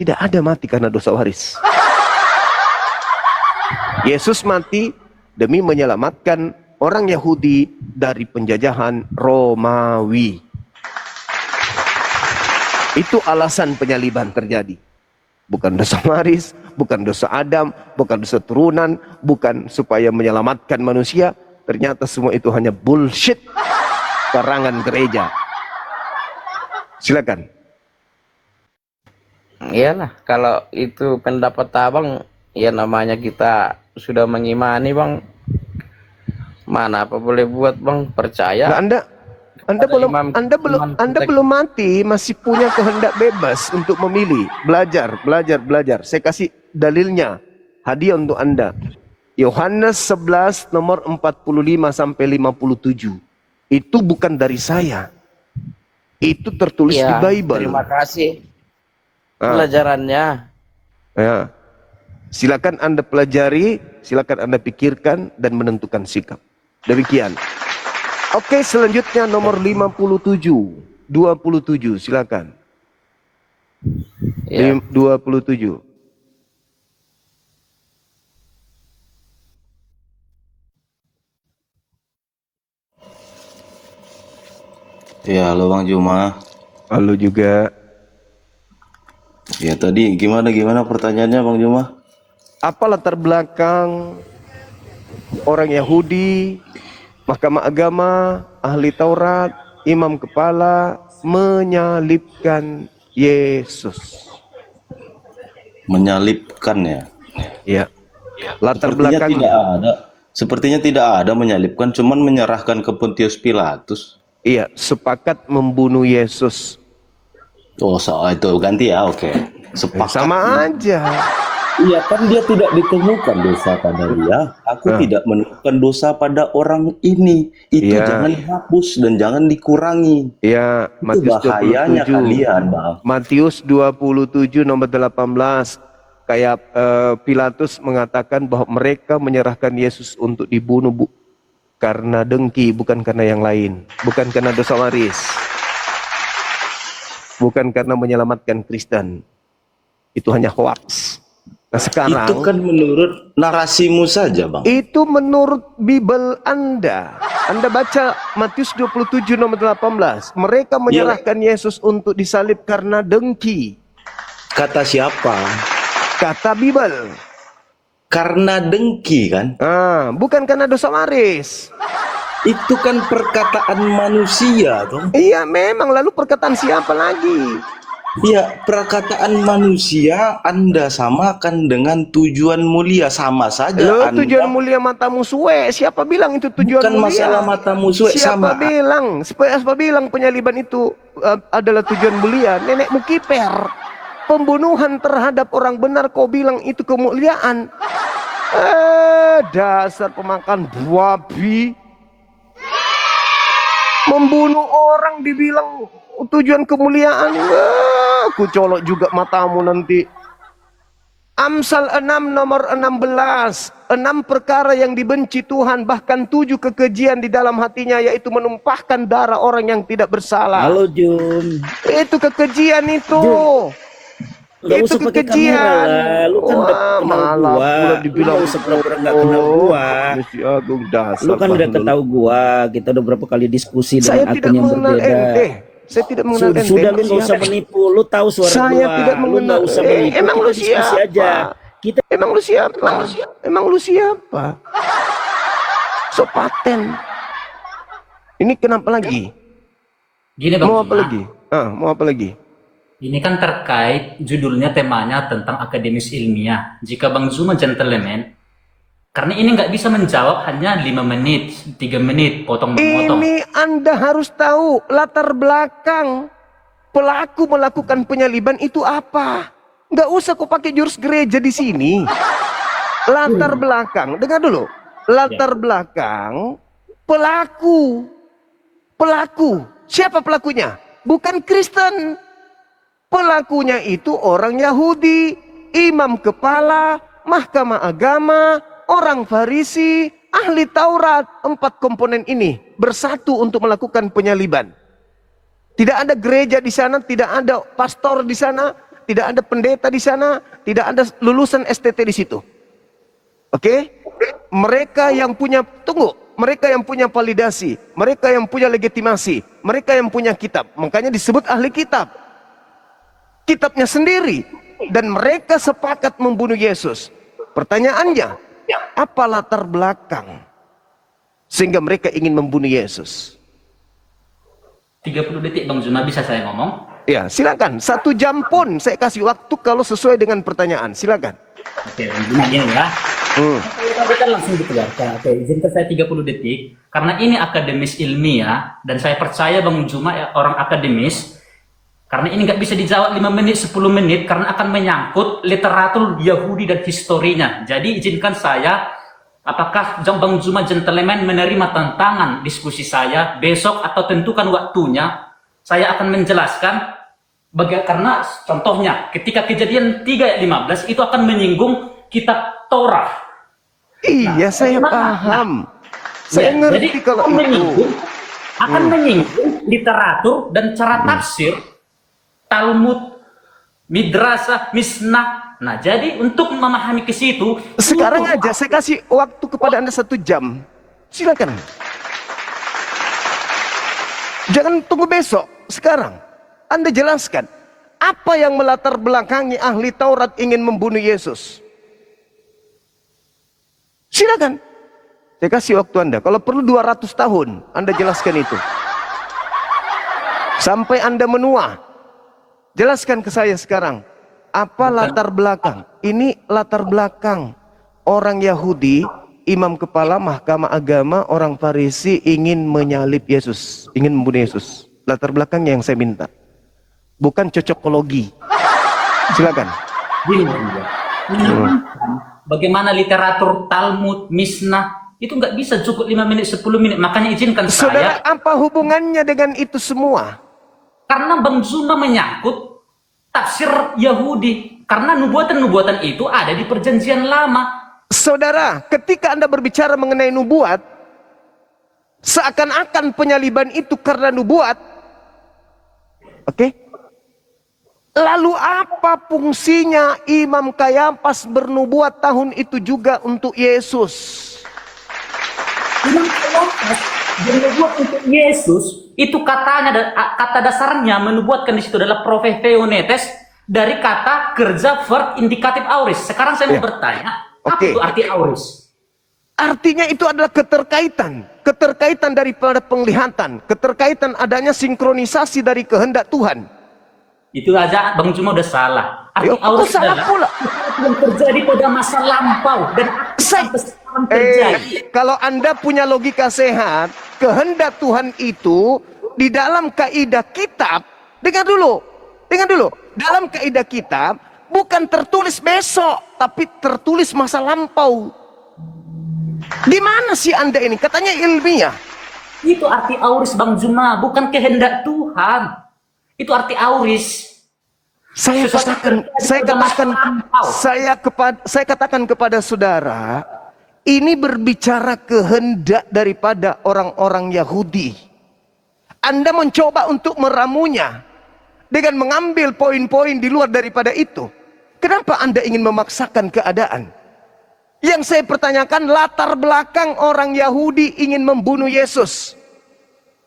tidak ada mati karena dosa waris. Yesus mati demi menyelamatkan orang Yahudi dari penjajahan Romawi. Itu alasan penyaliban terjadi. Bukan dosa waris, bukan dosa Adam, bukan dosa turunan, bukan supaya menyelamatkan manusia. Ternyata semua itu hanya bullshit karangan gereja. Silakan. Iyalah, kalau itu pendapat abang, ya namanya kita sudah mengimani bang. Mana apa boleh buat bang, percaya. Nah, Anda belum mati, masih punya kehendak bebas untuk memilih, belajar. Saya kasih dalilnya, hadiah untuk Anda. Yohanes 11 nomor 45 sampai 57. Itu bukan dari saya. Itu tertulis di Bible. Terima kasih pelajarannya. Ya. Silakan Anda pelajari, silakan Anda pikirkan dan menentukan sikap. Demikian. Oke, selanjutnya nomor 27, silakan. 27. Ya, halo Bang Juma. Halo juga. Ya tadi gimana pertanyaannya Bang Juma? Apa latar belakang orang Yahudi, Mahkamah Agama, ahli Taurat, imam kepala menyalibkan Yesus? Menyalibkan ya? Ya. Latar belakangnya Sepertinya tidak ada menyalibkan, cuman menyerahkan ke Pontius Pilatus. Iya, sepakat membunuh Yesus. Oh, soal itu ganti ya, oke. Sepakat. Sama aja. Iya, kan dia tidak ditemukan dosa pada dia. Aku tidak menemukan dosa pada orang ini. Itu jangan dihapus dan jangan dikurangi. Iya, Matius bahayanya 27. Kalian, Bang. Matius 27 nomor 18. Kayak Pilatus mengatakan bahwa mereka menyerahkan Yesus untuk dibunuh karena dengki, bukan karena yang lain, bukan karena dosa waris, bukan karena menyelamatkan Kristen. Itu hanya hoax. Nah sekarang itu kan menurut narasimu saja, Bang. Itu menurut Bible Anda. Anda baca Matius 27 nomor 18. Mereka menyerahkan Yesus untuk disalib karena dengki. Kata siapa? Kata Bible. Karena dengki kan? Bukan karena dosa waris. Itu kan perkataan manusia toh? Iya memang, lalu perkataan siapa lagi? Iya, perkataan manusia Anda samakan dengan tujuan mulia, sama saja. Loh, tujuan mulia matamu suwe. Siapa bilang itu tujuan bukan mulia? Bukan masalah matamu suwe. Siapa bilang penyaliban itu adalah tujuan mulia? Nenekmu kiper. Pembunuhan terhadap orang benar kau bilang itu kemuliaan. Dasar pemakan babi. Membunuh orang dibilang tujuan kemuliaan. Aku colok juga matamu nanti. Amsal 6 nomor 16. 6 perkara yang dibenci Tuhan, bahkan 7 kekejian di dalam hatinya, yaitu menumpahkan darah orang yang tidak bersalah. Halo Jun. Itu kekejian itu. Gak usah pakai kamera lah, lu kan udah kenal gua, dibilang lu usah pura-pura gak kenal gua. Lu kan udah ketahui gua, kita udah berapa kali diskusi dengan akun yang berbeda. Saya tidak mengenal ente. Sudah, lu gak usah menipu, lu tahu suara gua. Saya tidak mengenal. Lu gak usah menipu, emang lu siapa? Aja. Emang lu siapa? Emang lu siapa? So paten. Ini kenapa lagi? Gini Bang. Mau apa lagi? Mau apa lagi? Ini kan terkait judulnya, temanya tentang akademis ilmiah. Jika Bang Zuma gentleman, karena ini nggak bisa menjawab hanya 5 menit, 3 menit, potong-potong. Ini Anda harus tahu latar belakang pelaku melakukan penyaliban itu apa. Nggak usah kau pakai jurus gereja di sini. Latar belakang, dengar dulu. Latar belakang pelaku. Pelaku. Siapa pelakunya? Bukan Kristen. Pelakunya itu orang Yahudi, imam kepala, mahkamah agama, orang Farisi, ahli Taurat. 4 komponen ini bersatu untuk melakukan penyaliban. Tidak ada gereja di sana, tidak ada pastor di sana, tidak ada pendeta di sana, tidak ada lulusan STT di situ. Oke? Mereka yang punya, mereka yang punya validasi, mereka yang punya legitimasi, mereka yang punya kitab. Makanya disebut ahli kitab. Kitabnya sendiri. Dan mereka sepakat membunuh Yesus. Pertanyaannya, apa latar belakang sehingga mereka ingin membunuh Yesus? 30 detik Bang Zuma, bisa saya ngomong? Ya, silakan. 1 jam pun saya kasih waktu kalau sesuai dengan pertanyaan. Silakan. Oke, Bang Zuma gini ya. Saya kan langsung dikeluarkan. Oke, izinkan saya 30 detik. Karena ini akademis ilmiah, dan saya percaya Bang Zuma orang akademis. Karena ini nggak bisa dijawab 5 menit, 10 menit, karena akan menyangkut literatur Yahudi dan historinya. Jadi izinkan saya, apakah Bang Zuma gentleman menerima tantangan diskusi saya besok atau tentukan waktunya, saya akan menjelaskan karena contohnya ketika kejadian 3 ayat 15 itu akan menyinggung kitab Torah. Iya, saya paham. Saya ngerti jadi kalau itu. Akan menyinggung literatur dan cara tafsir Talmud, Midrasah, Misnah. Nah, jadi untuk memahami ke situ, sekarang aja saya kasih waktu kepada Anda 1 jam. Silakan. Jangan tunggu besok. Sekarang Anda jelaskan apa yang melatar belakangi ahli Taurat ingin membunuh Yesus. Silakan. Saya kasih waktu Anda. Kalau perlu 200 tahun, Anda jelaskan itu. Sampai Anda menua. Jelaskan ke saya sekarang. Apa latar belakang? Ini latar belakang orang Yahudi, imam kepala, mahkamah agama, orang Farisi ingin menyalib Yesus, ingin membunuh Yesus. Latar belakangnya yang saya minta. Bukan cocokologi. Silakan. Bagaimana literatur Talmud, Misnah, itu nggak bisa cukup 5 menit, 10 menit. Makanya izinkan Saudara, saya. apa hubungannya dengan itu semua? Karena Bang Zuma menyangkut tafsir Yahudi. Karena nubuatan-nubuatan itu ada di perjanjian lama. Saudara, ketika Anda berbicara mengenai nubuat, seakan-akan penyaliban itu karena nubuat. Oke? Lalu apa fungsinya Imam Kayafas bernubuat tahun itu juga untuk Yesus? Imam Kayafas bernubuat untuk Yesus, itu katanya, kata dasarnya menubuatkan di situ adalah profeteonetes, dari kata kerja verb indikatif auris. Sekarang saya mau bertanya, apa itu arti auris? Artinya itu adalah keterkaitan. Keterkaitan daripada penglihatan. Keterkaitan adanya sinkronisasi dari kehendak Tuhan. Itu aja Bang Zuma udah salah. Arti auris adalah pula yang terjadi pada masa lampau dan sekarang terjadi. Kalau Anda punya logika sehat, kehendak Tuhan itu di dalam kaidah kitab, dengar dulu. Dalam kaidah kitab bukan tertulis besok, tapi tertulis masa lampau. Di mana sih Anda ini? Katanya ilmiah. Itu arti auris Bang Zuma, bukan kehendak Tuhan. Itu arti auris. Saya katakan kepada saudara, ini berbicara kehendak daripada orang-orang Yahudi. Anda mencoba untuk meramunya dengan mengambil poin-poin di luar daripada itu. Kenapa Anda ingin memaksakan keadaan? Yang saya pertanyakan, latar belakang orang Yahudi ingin membunuh Yesus.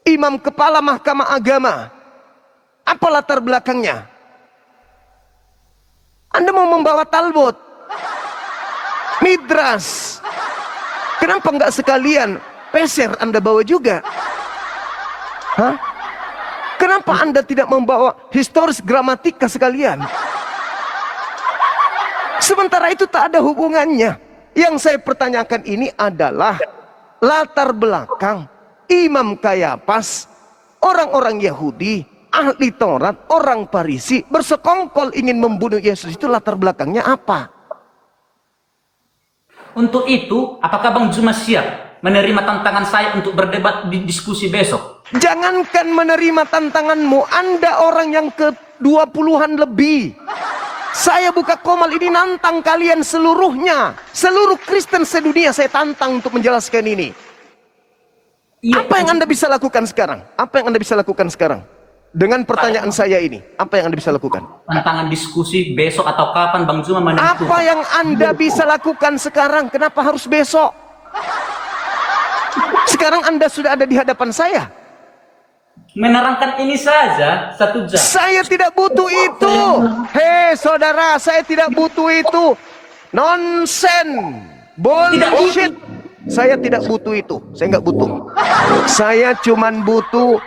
Imam kepala mahkamah agama. Apa latar belakangnya? Anda mau membawa Talmud, Midras. Kenapa enggak sekalian peser Anda bawa juga? Hah? Kenapa Anda tidak membawa historis gramatika sekalian? Sementara itu tak ada hubungannya. Yang saya pertanyakan ini adalah latar belakang Imam Kayafas, orang-orang Yahudi, ahli Taurat, orang Farisi, bersekongkol ingin membunuh Yesus. Itu latar belakangnya apa? Untuk itu, apakah Bang Zuma siap menerima tantangan saya untuk berdebat di diskusi besok? Jangankan menerima tantanganmu, Anda orang yang ke-20-an lebih. Saya buka Komal ini nantang kalian seluruhnya. Seluruh Kristen sedunia saya tantang untuk menjelaskan ini. Apa yang Anda bisa lakukan sekarang? Apa yang Anda bisa lakukan sekarang? Dengan pertanyaan saya ini, apa yang Anda bisa lakukan? Tantangan diskusi besok atau kapan Bang Zuma menentukan? Apa yang Anda bisa lakukan sekarang? Kenapa harus besok? Sekarang Anda sudah ada di hadapan saya. Menerangkan ini saja 1 jam. Saya tidak butuh itu. Hei saudara, saya tidak butuh itu. Nonsen, bullshit. Saya tidak butuh itu. Saya nggak butuh. Saya cuman butuh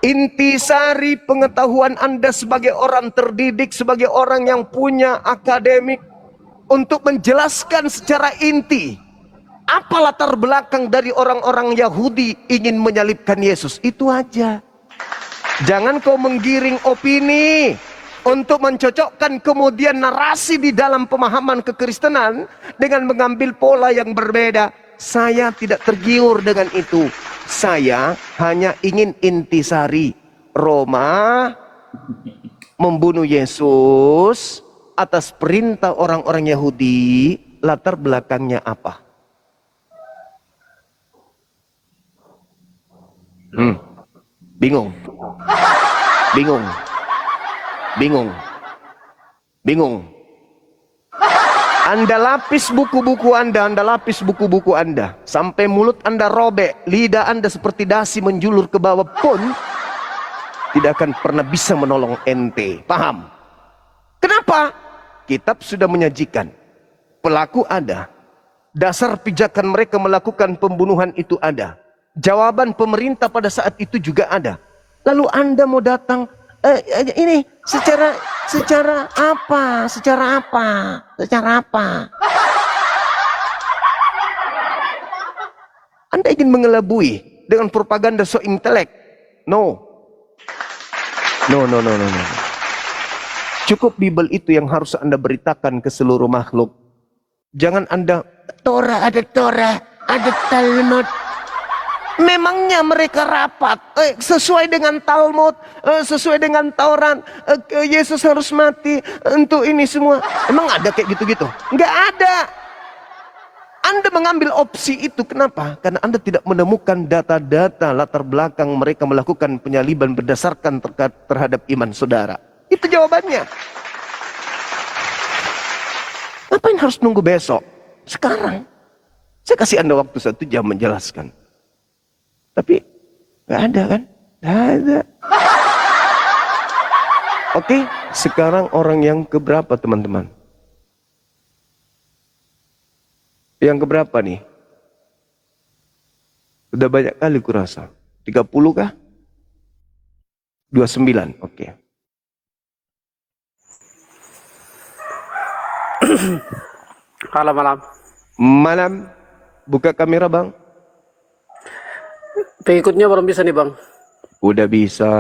intisari pengetahuan Anda sebagai orang terdidik, sebagai orang yang punya akademik, untuk menjelaskan secara inti apa latar belakang dari orang-orang Yahudi ingin menyalibkan Yesus. Itu aja. Jangan kau menggiring opini untuk mencocokkan kemudian narasi di dalam pemahaman kekristenan dengan mengambil pola yang berbeda. Saya tidak tergiur dengan itu. Saya hanya ingin intisari. Roma membunuh Yesus atas perintah orang-orang Yahudi. Latar belakangnya apa? Bingung. Bingung. Bingung. Bingung. Anda lapis buku-buku Anda, lapis buku-buku Anda, sampai mulut Anda robek, lidah Anda seperti dasi menjulur ke bawah pun tidak akan pernah bisa menolong ente. Paham? Kenapa? Kitab sudah menyajikan. Pelaku ada. Dasar pijakan mereka melakukan pembunuhan itu ada. Jawaban pemerintah pada saat itu juga ada. Lalu Anda mau datang ini secara apa? Secara apa? Secara apa? Anda ingin mengelabui dengan propaganda so intelek? No. No. Cukup Bible itu yang harus Anda beritakan ke seluruh makhluk. Jangan Anda Torah, ada Talmud. Memangnya mereka rapat sesuai dengan Talmud, sesuai dengan Taurat, Yesus harus mati untuk ini semua. Emang ada kayak gitu-gitu? Nggak ada. Anda mengambil opsi itu, kenapa? Karena Anda tidak menemukan data-data latar belakang mereka melakukan penyaliban berdasarkan terhadap iman saudara. Itu jawabannya. Ngapain harus nunggu besok? Sekarang. Saya kasih Anda waktu 1 jam menjelaskan. Tapi nggak ada kan? Nggak ada. Oke, sekarang orang yang keberapa teman-teman? Yang keberapa nih? Udah banyak kali kurasa. 30 kah? 29, oke. Halo malam. Malam. Buka kamera bang. Pengikutnya belum bisa nih bang. Udah bisa.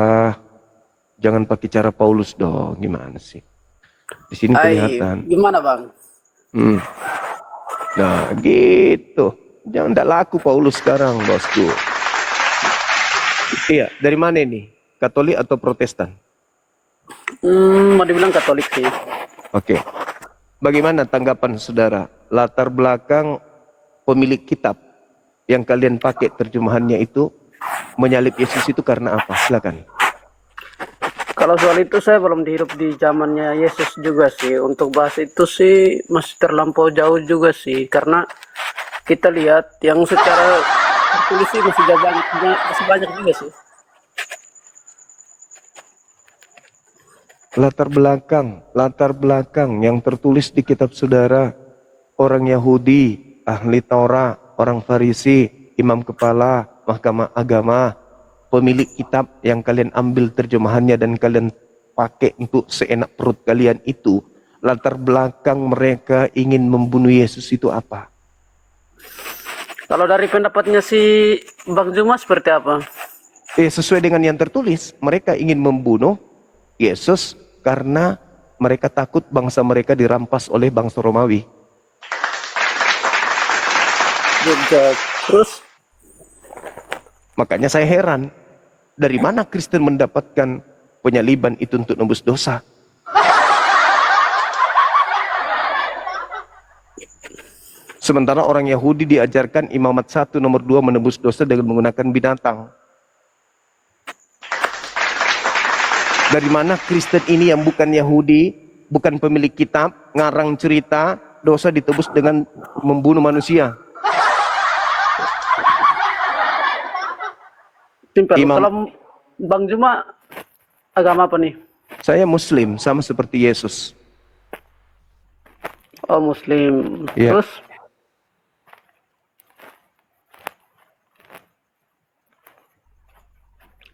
Jangan pakai cara Paulus dong. Gimana sih? Di sini kelihatan. Gimana bang? Nah gitu. Jangan tak laku Paulus sekarang bosku. Iya. Dari mana ini? Katolik atau Protestan? Mau dibilang Katolik sih. Oke. Bagaimana tanggapan saudara? Latar belakang pemilik kitab yang kalian pakai terjemahannya itu menyalib Yesus itu karena apa? Silakan. Kalau soal itu saya belum hidup di zamannya Yesus juga sih. Untuk bahas itu sih masih terlampau jauh juga sih. Karena kita lihat yang secara tertulis sih masih banyak juga sih. Latar belakang yang tertulis di kitab saudara, orang Yahudi, ahli Taurat, orang Farisi, imam kepala, mahkamah agama, pemilik kitab yang kalian ambil terjemahannya dan kalian pakai untuk seenak perut kalian itu, latar belakang mereka ingin membunuh Yesus itu apa? Kalau dari pendapatnya si Bang Zuma seperti apa? Sesuai dengan yang tertulis, mereka ingin membunuh Yesus karena mereka takut bangsa mereka dirampas oleh bangsa Romawi. Terus makanya saya heran, dari mana Kristen mendapatkan penyaliban itu untuk nebus dosa? Sementara orang Yahudi diajarkan imamat 1 nomor 2 menebus dosa dengan menggunakan binatang. Dari mana Kristen ini yang bukan Yahudi, bukan pemilik kitab, ngarang cerita, dosa ditebus dengan membunuh manusia? Simpel. Kalau Bang Juma agama apa nih? Saya Muslim, sama seperti Yesus. Oh, Muslim. Ya. Terus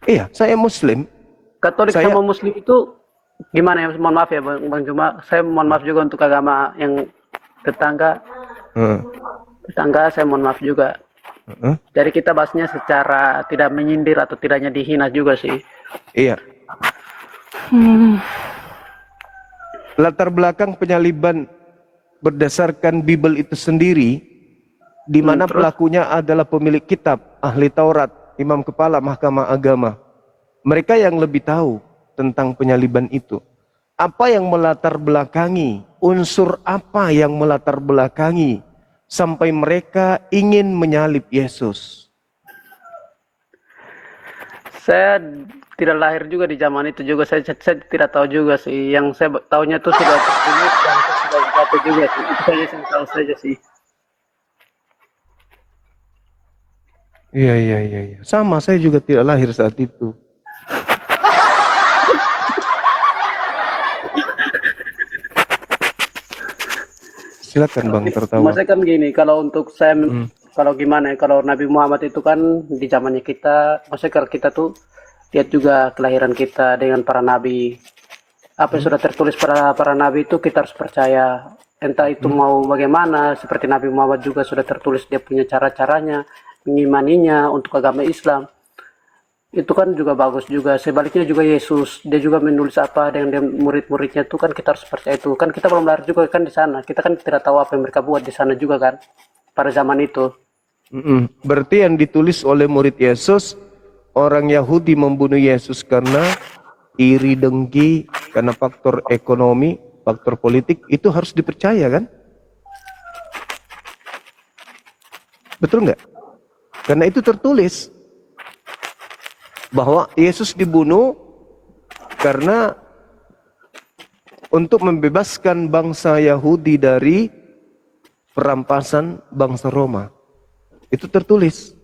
iya, saya Muslim. Katolik sama Muslim itu gimana ya? Mohon maaf ya Bang Juma. Saya mohon maaf juga untuk agama yang tetangga. Tetangga saya mohon maaf juga. Jadi kita bahasnya secara tidak menyindir atau tidaknya dihina juga sih. Iya. Latar belakang penyaliban berdasarkan Bible itu sendiri, di mana pelakunya adalah pemilik kitab, ahli Taurat, imam kepala mahkamah agama. Mereka yang lebih tahu tentang penyaliban itu. Apa yang melatar belakangi, unsur apa yang melatar belakangi sampai mereka ingin menyalib Yesus? Saya tidak lahir juga di zaman itu juga, saya tidak tahu juga sih. Yang saya tahunya itu sudah tertulis dan sudah dibaca juga sih. Itu saja yang tahu saja sih. Iya. Sama, saya juga tidak lahir saat itu. Silakan Bang, tertawa. Maksudnya kan gini, kalau untuk saya, kalau gimana ya, kalau Nabi Muhammad itu kan di zamannya kita, maksudnya kalau kita tuh lihat juga kelahiran kita dengan para nabi. Apa yang sudah tertulis para nabi itu kita harus percaya. Entah itu mau bagaimana, seperti Nabi Muhammad juga sudah tertulis dia punya cara-caranya, mengimaninya untuk agama Islam. Itu kan juga bagus juga. Sebaliknya juga Yesus, dia juga menulis apa dengan murid-muridnya itu kan kita harus percaya itu. Kan kita belum lahir juga kan di sana. Kita kan tidak tahu apa yang mereka buat di sana juga kan pada zaman itu. Berarti yang ditulis oleh murid Yesus, orang Yahudi membunuh Yesus karena iri dengki, karena faktor ekonomi, faktor politik, itu harus dipercaya kan? Betul nggak? Karena itu tertulis bahwa Yesus dibunuh karena untuk membebaskan bangsa Yahudi dari perampasan bangsa Roma. Itu tertulis.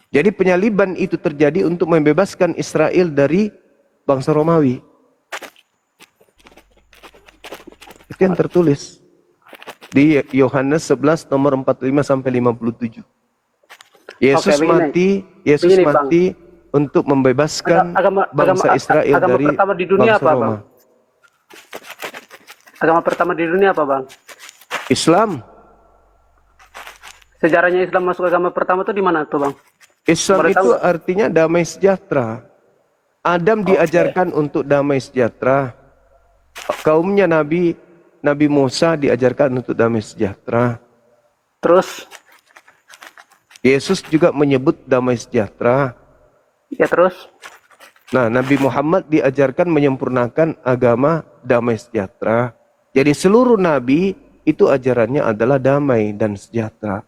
Jadi penyaliban itu terjadi untuk membebaskan Israel dari bangsa Romawi. Itu yang tertulis di Yohanes 11 nomor 45 sampai 57. Yesus mati untuk membebaskan bangsa Israel dari pertama di dunia bangsa apa, Roma. Bang? Agama pertama di dunia apa, Bang? Islam. Sejarahnya Islam masuk agama pertama itu di mana tuh, Bang? Islam itu artinya damai sejahtera. Adam diajarkan untuk damai sejahtera. Kaumnya Nabi Musa diajarkan untuk damai sejahtera. Terus Yesus juga menyebut damai sejahtera. Ya, terus? Nah, Nabi Muhammad diajarkan menyempurnakan agama damai sejahtera. Jadi seluruh nabi itu ajarannya adalah damai dan sejahtera.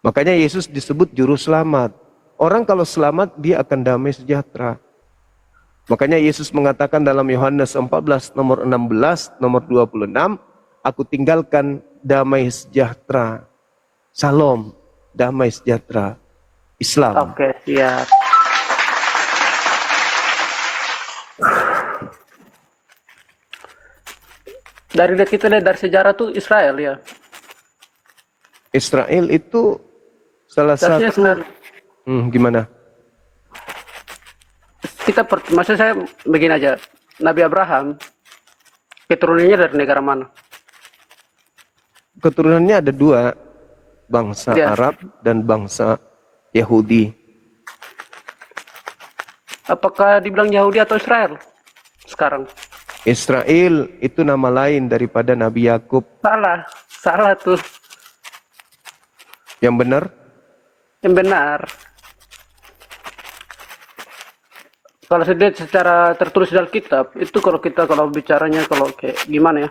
Makanya Yesus disebut juru selamat. Orang kalau selamat dia akan damai sejahtera. Makanya Yesus mengatakan dalam Yohanes 14 nomor 16 nomor 26, aku tinggalkan damai sejahtera. Salam, damai sejahtera. Islam. Oke, siap. Dari kita lihat dari sejarah tuh Israel ya. Israel itu salah satu. Gimana? Maksud saya begini aja. Nabi Abraham keturunannya dari negara mana? Keturunannya ada dua. Bangsa Arab dan bangsa Yahudi. Apakah dibilang Yahudi atau Israel sekarang? Israel itu nama lain daripada Nabi Yakub. Salah tuh. Yang benar? Yang benar. Kalau saya lihat secara tertulis dalam kitab, itu kalau bicaranya kalau kayak gimana ya?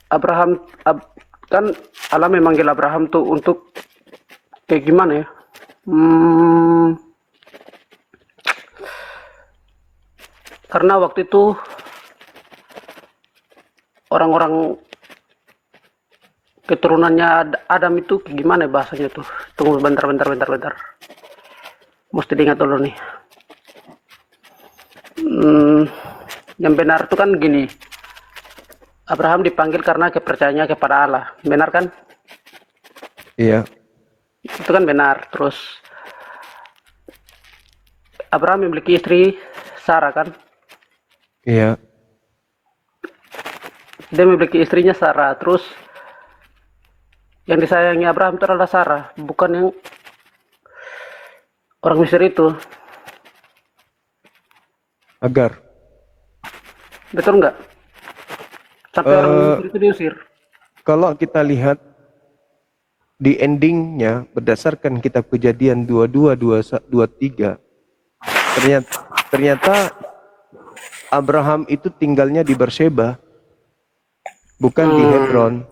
Abraham kan Allah memanggil Abraham tuh untuk kayak gimana ya? Karena waktu itu orang-orang keturunannya Adam itu gimana ya bahasanya tuh? Tunggu bentar. Mesti diingat dulu nih. Yang benar itu kan gini, Abraham dipanggil karena kepercayaannya kepada Allah, benar kan? Iya. Itu kan benar. Terus Abraham memiliki istri Sarah kan? Iya. Dia memiliki istrinya Sarah. Terus yang disayangi Abraham itu adalah Sarah, bukan yang orang Mesir itu. Agar. Betul nggak? Sampai orang Mesir itu diusir. Kalau kita lihat di endingnya berdasarkan kitab Kejadian 22:23, ternyata Abraham itu tinggalnya di Berseba, bukan di Hebron.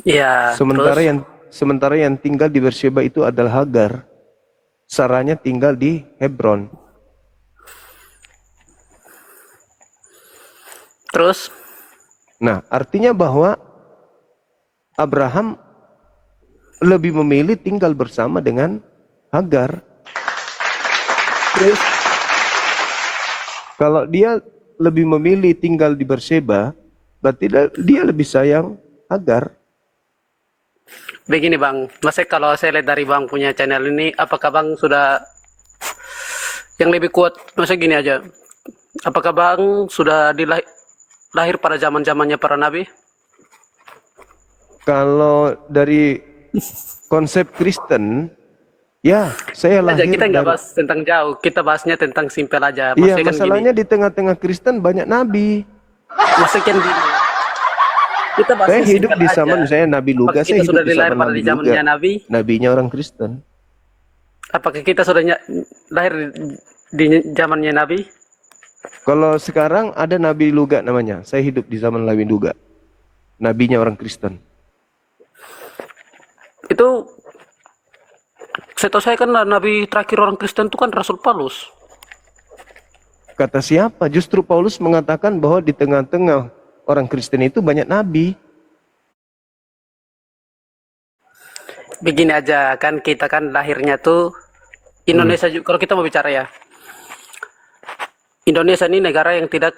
Iya. Sementara yang tinggal di Berseba itu adalah Hagar. Saranya tinggal di Hebron. Terus? Nah, artinya bahwa Abraham lebih memilih tinggal bersama dengan Hagar. Terus? Kalau dia lebih memilih tinggal di Berseba, berarti dia lebih sayang Hagar. Begini Bang, maksudnya kalau saya lihat dari Bang punya channel ini, apakah Bang sudah yang lebih kuat? Maksudnya gini aja, apakah Bang sudah lahir pada zaman-zamannya para nabi? Kalau dari konsep Kristen, ya saya lahir. Kita nggak bahas tentang jauh, kita bahasnya tentang simpel aja. Iya, masalahnya di tengah-tengah Kristen banyak nabi. Maksudnya gini, kita bahas saya hidup di zaman saya Nabi Luga, saya hidup di zaman Nabi Luga. Nabinya orang Kristen. Apakah kita sudah lahir di zamannya Nabi? Kalau sekarang ada Nabi Luga namanya, saya hidup di zaman Nabi Luga. Nabinya orang Kristen. Itu setahu saya kan Nabi terakhir orang Kristen itu kan Rasul Paulus. Kata siapa? Justru Paulus mengatakan bahwa di tengah-tengah orang Kristen itu banyak nabi. Begini aja, kan kita kan lahirnya tuh Indonesia juga, kalau kita mau bicara ya, Indonesia ini negara yang tidak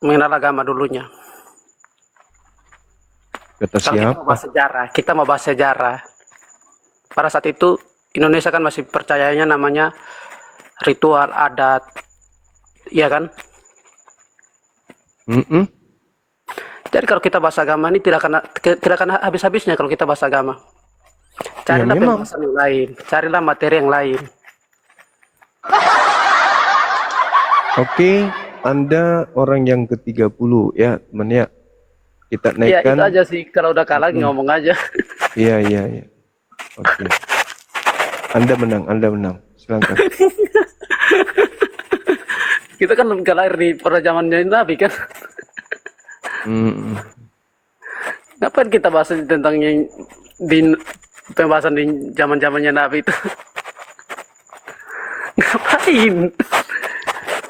mengenal agama dulunya. Kata siapa? Kita mau bahas sejarah. Pada saat itu Indonesia kan masih percayanya namanya ritual adat, iya kan? Jadi kalau kita bahas agama ini tidak akan habis-habisnya kalau kita bahas agama. Carilah pembahasan yang lain, carilah materi yang lain. Oke, Anda orang yang ke-30 ya, teman ya. Kita naikkan. Ya itu aja sih, kalau udah kalah ngomong aja. Iya. Oke. Anda menang. Silakan. Kita kan gak lahir di pada zamannya Nabi kan. Ngapain kita bahas tentang yang di pembahasan di zaman-zamannya Nabi itu? Ngapain?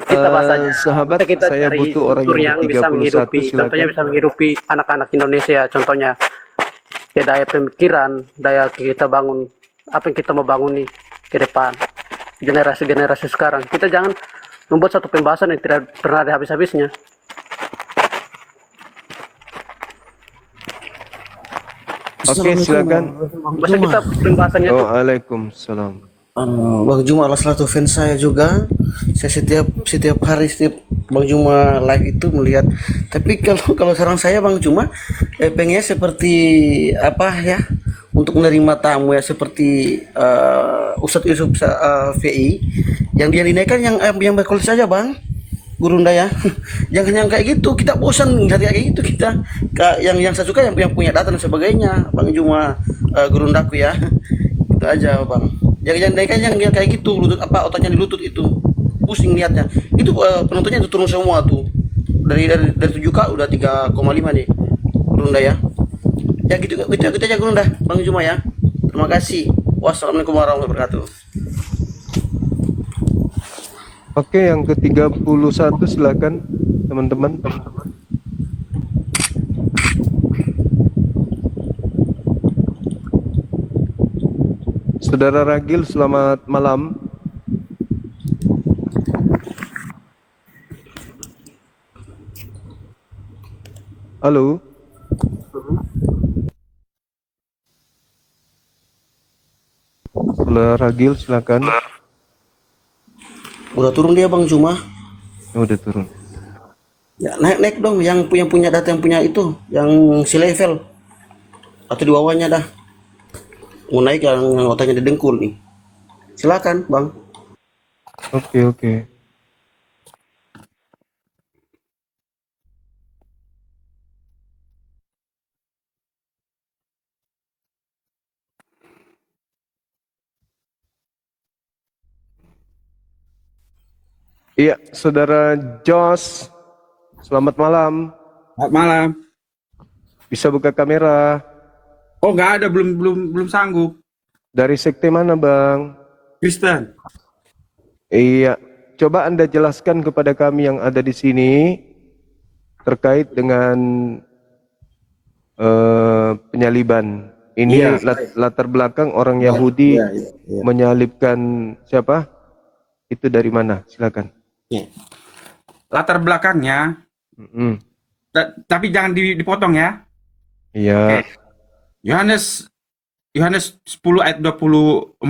Kita bahas aja. Sahabat, saya butuh orang yang bisa menghidupi, contohnya bisa menghidupi anak-anak Indonesia, contohnya ya daya pemikiran, daya kita bangun apa yang kita mau bangun nih ke depan generasi-generasi sekarang. Kita jangan membuat satu pembahasan yang tidak pernah ada habis-habisnya. Oke, silakan. Masa kita pembahasannya tuh. Waalaikumsalam. Bang Juma adalah satu fans saya juga. Saya setiap hari Bang Juma live itu melihat. Tapi kalau saran saya Bang Juma pengennya seperti apa ya? untuk menerima tamu ya seperti Ustadz Yusuf VI yang dia dinaikkan yang berkualitas saja Bang Gurunda ya. Jangan yang kayak gitu, kita bosan dari kayak gitu kita. Yang saya suka yang punya data dan sebagainya Bang Juma Gurundaku ya. Itu aja Bang. Jangan naikkan yang kayak gitu, lutut otaknya di lutut itu. Pusing lihatnya. Itu penontonnya itu turun semua tuh. Dari 7K udah 3,5 nih Gurunda ya. Ya gitu aja Gurunda Bang Juma ya. Terima kasih. Wassalamualaikum warahmatullahi wabarakatuh. Oke, yang ke-31 silakan teman-teman. Saudara Ragil, selamat malam. Halo. Saudara Ragil, silakan. Udah turun dia Bang Juma. Udah turun. Ya naik dong yang punya data yang punya itu, yang si level atau di bawahnya dah. Mau naik yang otaknya didengkul nih. Silakan Bang. Oke. Iya, Saudara Jos, selamat malam. Selamat malam. Bisa buka kamera? Oh, nggak ada, belum sanggup. Dari sekte mana, Bang? Kristen. Iya, coba Anda jelaskan kepada kami yang ada di sini terkait dengan penyaliban. Ini latar belakang orang Yahudi menyalibkan siapa? Itu dari mana? Silakan. Latar belakangnya, tapi jangan dipotong ya. Iya. Yohanes 10 ayat 24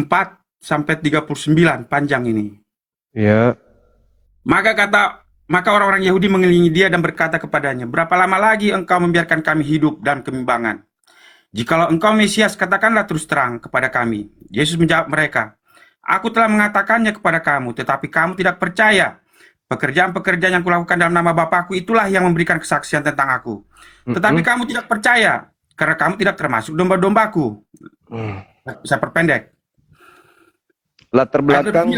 sampai 39 panjang ini. Iya. Maka orang-orang Yahudi mengelilingi dia dan berkata kepadanya, berapa lama lagi engkau membiarkan kami hidup dalam kebimbangan? Jikalau engkau Mesias, katakanlah terus terang kepada kami. Yesus menjawab mereka, aku telah mengatakannya kepada kamu, tetapi kamu tidak percaya. Pekerjaan-pekerjaan yang kulakukan dalam nama Bapakku itulah yang memberikan kesaksian tentang aku. Tetapi kamu tidak percaya, karena kamu tidak termasuk domba-dombaku. Saya perpendek. Latar belakang.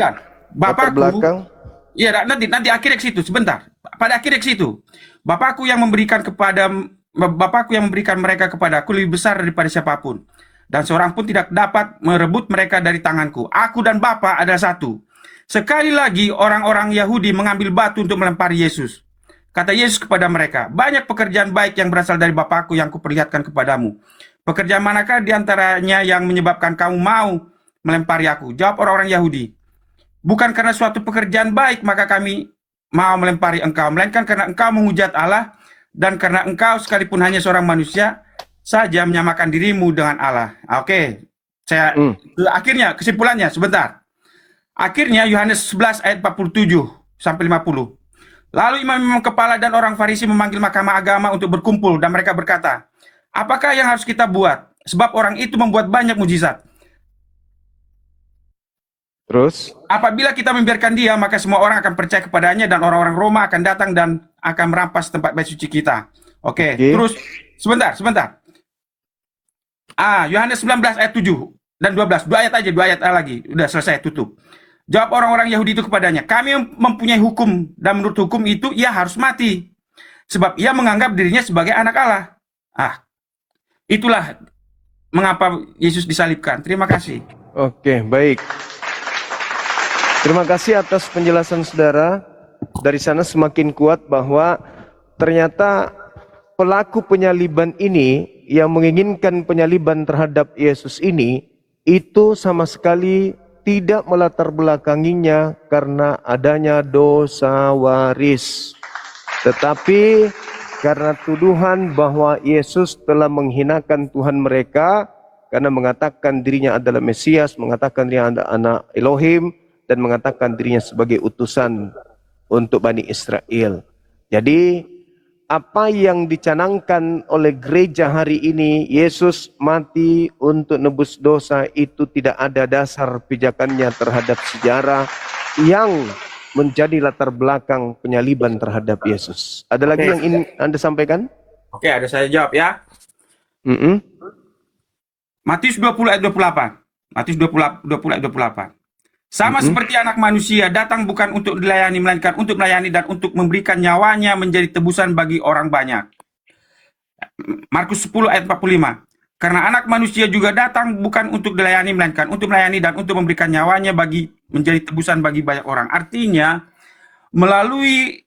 Bapakku. Iya, nanti akhirnya ke situ sebentar. Pada akhirnya ke situ, Bapakku yang memberikan mereka kepadaku lebih besar daripada siapapun. Dan seorang pun tidak dapat merebut mereka dari tanganku. Aku dan Bapa adalah satu. Sekali lagi orang-orang Yahudi mengambil batu untuk melempari Yesus. Kata Yesus kepada mereka, banyak pekerjaan baik yang berasal dari Bapakku yang kuperlihatkan kepadamu. Pekerjaan manakah diantaranya yang menyebabkan kamu mau melempari aku? Jawab orang-orang Yahudi. Bukan karena suatu pekerjaan baik maka kami mau melempari engkau, melainkan karena engkau menghujat Allah dan karena engkau sekalipun hanya seorang manusia saja menyamakan dirimu dengan Allah. Oke, saya akhirnya kesimpulannya sebentar. Akhirnya Yohanes 11 ayat 47 sampai 50. Lalu imam-imam kepala dan orang Farisi memanggil mahkamah agama untuk berkumpul dan mereka berkata, apakah yang harus kita buat? Sebab orang itu membuat banyak mujizat. Terus? Apabila kita membiarkan dia, maka semua orang akan percaya kepadanya dan orang-orang Roma akan datang dan akan merampas tempat bait suci kita. Oke. Terus sebentar. Yohanes 19 ayat 7 dan 12. Dua ayat lagi. Udah selesai, tutup. Jawab orang-orang Yahudi itu kepadanya, kami mempunyai hukum dan menurut hukum itu ia harus mati. Sebab ia menganggap dirinya sebagai anak Allah. Itulah mengapa Yesus disalibkan. Terima kasih. Oke, baik. Terima kasih atas penjelasan saudara. Dari sana semakin kuat bahwa ternyata pelaku penyaliban ini yang menginginkan penyaliban terhadap Yesus ini itu sama sekali tidak melatar belakanginya karena adanya dosa waris, tetapi karena tuduhan bahwa Yesus telah menghinakan Tuhan mereka karena mengatakan dirinya adalah Mesias, mengatakan dirinya adalah anak Elohim, dan mengatakan dirinya sebagai utusan untuk Bani Israel. Jadi apa yang dicanangkan oleh gereja hari ini, Yesus mati untuk nebus dosa, itu tidak ada dasar pijakannya terhadap sejarah yang menjadi latar belakang penyaliban terhadap Yesus. Ada lagi yang ingin Anda sampaikan? Oke, ada saya jawab ya. Matius 20 ayat 28. Matius 20 ayat 28. Sama seperti anak manusia datang bukan untuk dilayani, melainkan untuk melayani dan untuk memberikan nyawanya menjadi tebusan bagi orang banyak. Markus 10 ayat 45. Karena anak manusia juga datang bukan untuk dilayani, melainkan untuk melayani dan untuk memberikan nyawanya menjadi tebusan bagi banyak orang. Artinya, melalui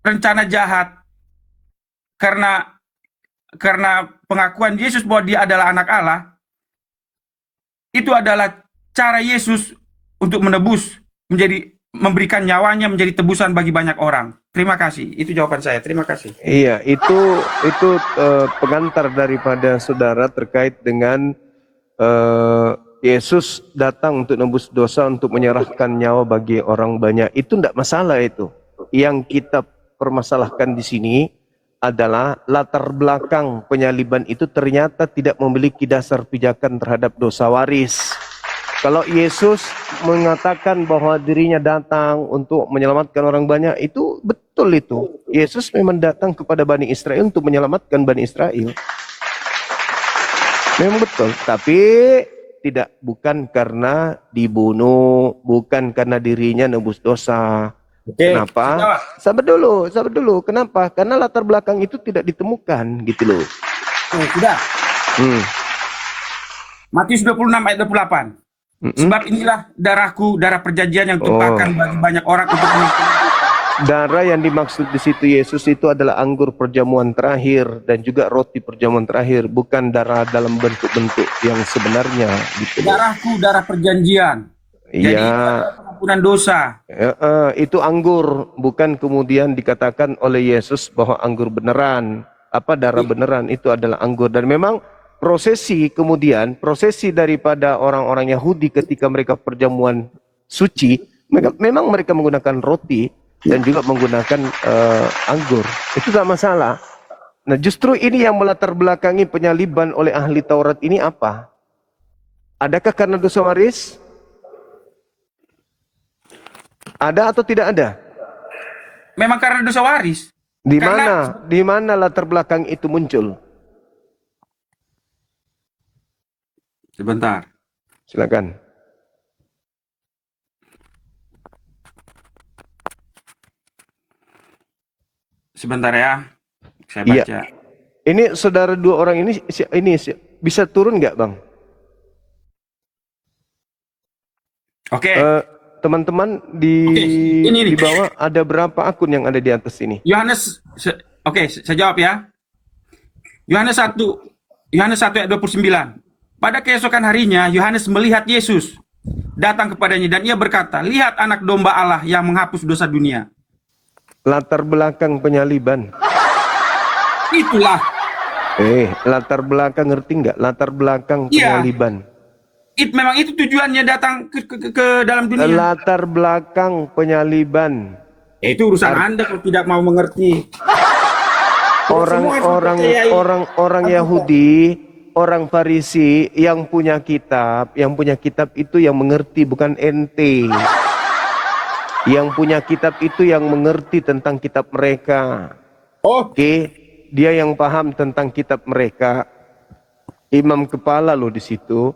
rencana jahat, karena pengakuan Yesus bahwa dia adalah anak Allah, itu adalah cara Yesus untuk menebus, memberikan nyawanya menjadi tebusan bagi banyak orang. Terima kasih. Itu jawaban saya. Terima kasih. Iya, itu pengantar daripada saudara terkait dengan Yesus datang untuk nebus dosa, untuk menyerahkan nyawa bagi orang banyak. Itu tidak masalah itu. Yang kita permasalahkan di sini adalah latar belakang penyaliban itu ternyata tidak memiliki dasar pijakan terhadap dosa waris. Kalau Yesus mengatakan bahwa dirinya datang untuk menyelamatkan orang banyak, itu betul itu. Yesus memang datang kepada Bani Israel untuk menyelamatkan Bani Israel. Memang betul, tapi bukan karena dibunuh, bukan karena dirinya nebus dosa. Kenapa? Sabar dulu. Kenapa? Karena latar belakang itu tidak ditemukan, gitu loh. Sudah. Matius 26 ayat 28. Sebab inilah darahku, darah perjanjian yang tumpahkan bagi banyak orang untuk darah yang dimaksud di situ Yesus itu adalah anggur perjamuan terakhir dan juga roti perjamuan terakhir, bukan darah dalam bentuk-bentuk yang sebenarnya. Gitu. Darahku, darah perjanjian. Jadi pengampunan dosa. Itu anggur, bukan kemudian dikatakan oleh Yesus bahwa anggur beneran, darah beneran itu adalah anggur. Dan memang prosesi daripada orang-orang Yahudi ketika mereka perjamuan suci, memang mereka menggunakan roti dan juga menggunakan anggur. Itu tidak masalah. Nah, justru ini yang melatar belakangi penyaliban oleh ahli Taurat ini apa? Adakah karena dosa waris? Ada atau tidak ada? Memang karena dosa waris. Di mana latar belakang itu muncul? Sebentar. Silakan. Sebentar ya. Saya baca. Iya. Ini saudara dua orang ini bisa turun nggak, Bang? Oke. Teman-teman di bawah ada berapa akun yang ada di atas ini? Yohanes, saya jawab ya. Yohanes 1 ayat 29. Pada keesokan harinya, Yohanes melihat Yesus datang kepadanya dan ia berkata, lihat anak domba Allah yang menghapus dosa dunia. Latar belakang penyaliban. Itulah. Latar belakang ngerti nggak? Latar belakang penyaliban. Memang itu tujuannya datang ke dalam dunia. Latar belakang penyaliban. Itu urusan Anda kalau tidak mau mengerti. Orang Yahudi, orang Farisi yang punya kitab itu yang mengerti, bukan ente. Yang punya kitab itu yang mengerti tentang kitab mereka. Dia yang paham tentang kitab mereka. Imam kepala loh di situ.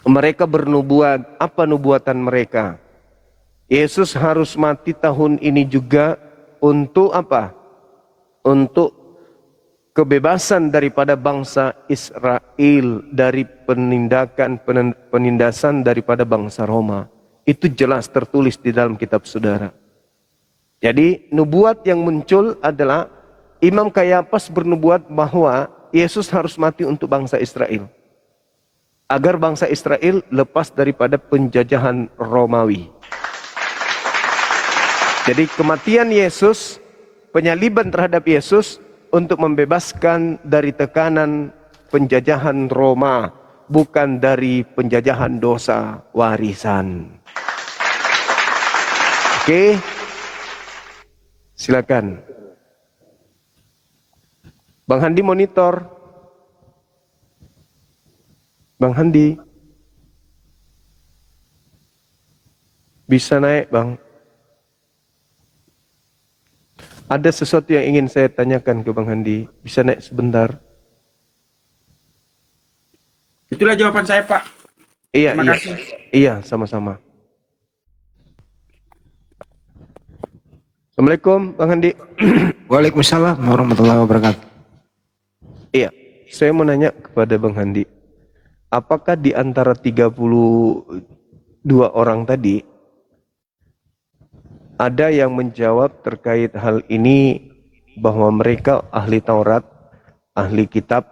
Mereka bernubuat. Apa nubuatan mereka? Yesus harus mati tahun ini juga untuk apa? Untuk kebebasan daripada bangsa Israel dari penindasan daripada bangsa Roma. Itu jelas tertulis di dalam kitab saudara. Jadi nubuat yang muncul adalah Imam Kayafas bernubuat bahwa Yesus harus mati untuk bangsa Israel, agar bangsa Israel lepas daripada penjajahan Romawi. Jadi kematian Yesus, penyaliban terhadap Yesus untuk membebaskan dari tekanan penjajahan Roma, bukan dari penjajahan dosa warisan. Oke, silakan. Bang Handi monitor. Bang Handi. Bisa naik, Bang. Ada sesuatu yang ingin saya tanyakan ke Bang Handi. Bisa naik sebentar? Itulah jawaban saya, Pak. Iya, Terima iya. kasih. Iya, sama-sama. Assalamualaikum, Bang Handi. Waalaikumsalam warahmatullahi wabarakatuh. Iya, saya mau nanya kepada Bang Handi. Apakah di antara 32 orang tadi ada yang menjawab terkait hal ini bahwa mereka ahli Taurat, ahli kitab,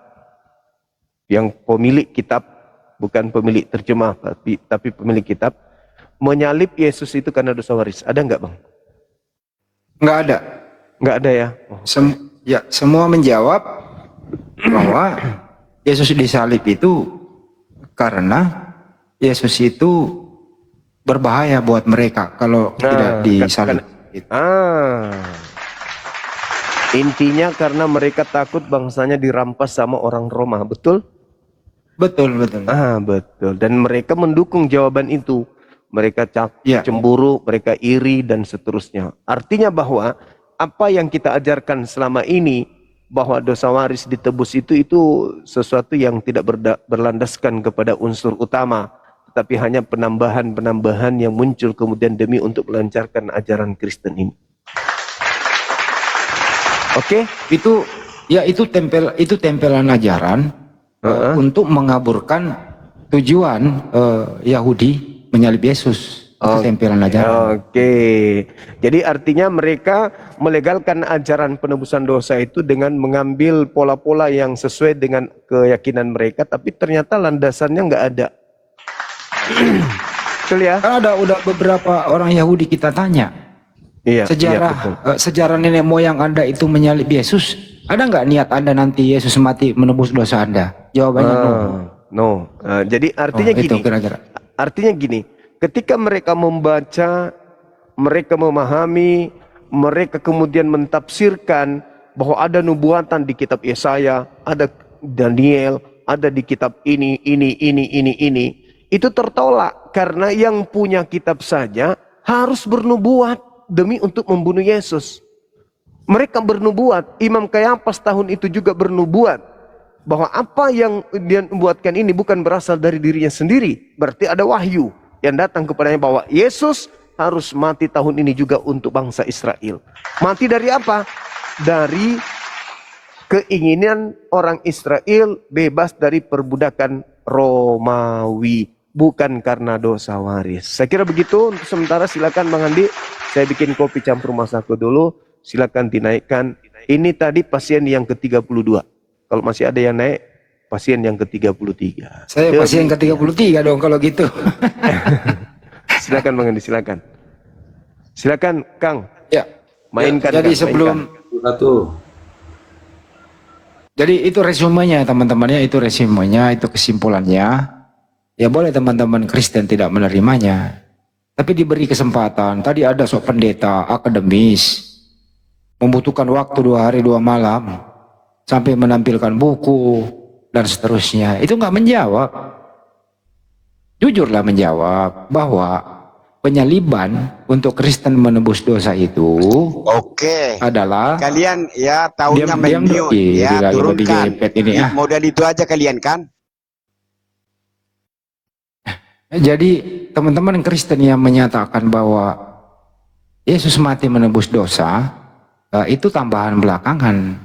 yang pemilik kitab, bukan pemilik terjemah, tapi pemilik kitab, menyalib Yesus itu karena dosa waris. Ada nggak, Bang? Nggak ada. Nggak ada ya? Ya, semua menjawab bahwa Yesus disalib itu karena Yesus itu berbahaya buat mereka kalau tidak disalib. Intinya karena mereka takut bangsanya dirampas sama orang Roma, betul? Betul, betul. Betul. Dan mereka mendukung jawaban itu. Mereka cemburu, mereka iri, dan seterusnya. Artinya bahwa apa yang kita ajarkan selama ini, bahwa dosa waris ditebus itu sesuatu yang tidak berlandaskan kepada unsur utama, tapi hanya penambahan-penambahan yang muncul kemudian demi untuk melancarkan ajaran Kristen ini. Oke, itu tempelan ajaran untuk mengaburkan tujuan Yahudi menyalib Yesus. Itu tempelan ajaran. Oke. Jadi artinya mereka melegalkan ajaran penebusan dosa itu dengan mengambil pola-pola yang sesuai dengan keyakinan mereka, tapi ternyata landasannya nggak ada. Betul ya? Kan udah beberapa orang Yahudi kita tanya. Iya, sejarah nenek moyang Anda itu menyalib Yesus. Ada nggak niat Anda nanti Yesus mati menebus dosa Anda? Jawabannya no. Jadi artinya gini. Artinya gini, ketika mereka membaca, mereka memahami, mereka kemudian mentafsirkan bahwa ada nubuatan di kitab Yesaya, ada Daniel, ada di kitab ini, itu tertolak karena yang punya kitab saja harus bernubuat demi untuk membunuh Yesus. Mereka bernubuat, Imam Kayafas tahun itu juga bernubuat bahwa apa yang dia membuatkan ini bukan berasal dari dirinya sendiri. Berarti ada wahyu yang datang kepadanya bahwa Yesus harus mati tahun ini juga untuk bangsa Israel. Mati dari apa? Dari keinginan orang Israel bebas dari perbudakan Romawi, bukan karena dosa waris. Saya kira begitu untuk sementara. Silakan Bang Andi, saya bikin kopi campur masaku dulu. Silakan dinaikkan. Ini tadi pasien yang ke-32. Kalau masih ada yang naik, pasien yang ke-33. Saya pasien ke-33 dong kalau gitu. Silakan Bang Andi, silakan. Silakan Kang. Ya. Mainkan. Jadi sebelum Jadi itu resumenya teman-temannya, itu kesimpulannya. Ya boleh teman-teman Kristen tidak menerimanya, tapi diberi kesempatan. Tadi ada sok pendeta akademis, membutuhkan waktu 2 hari 2 malam, sampai menampilkan buku dan seterusnya. Itu nggak menjawab. Jujurlah menjawab bahwa penyaliban untuk Kristen menebus dosa itu adalah kalian ya tahunya main mute ya, turunkan ini, modal itu aja kalian kan. Jadi teman-teman Kristen yang menyatakan bahwa Yesus mati menebus dosa, itu tambahan belakangan.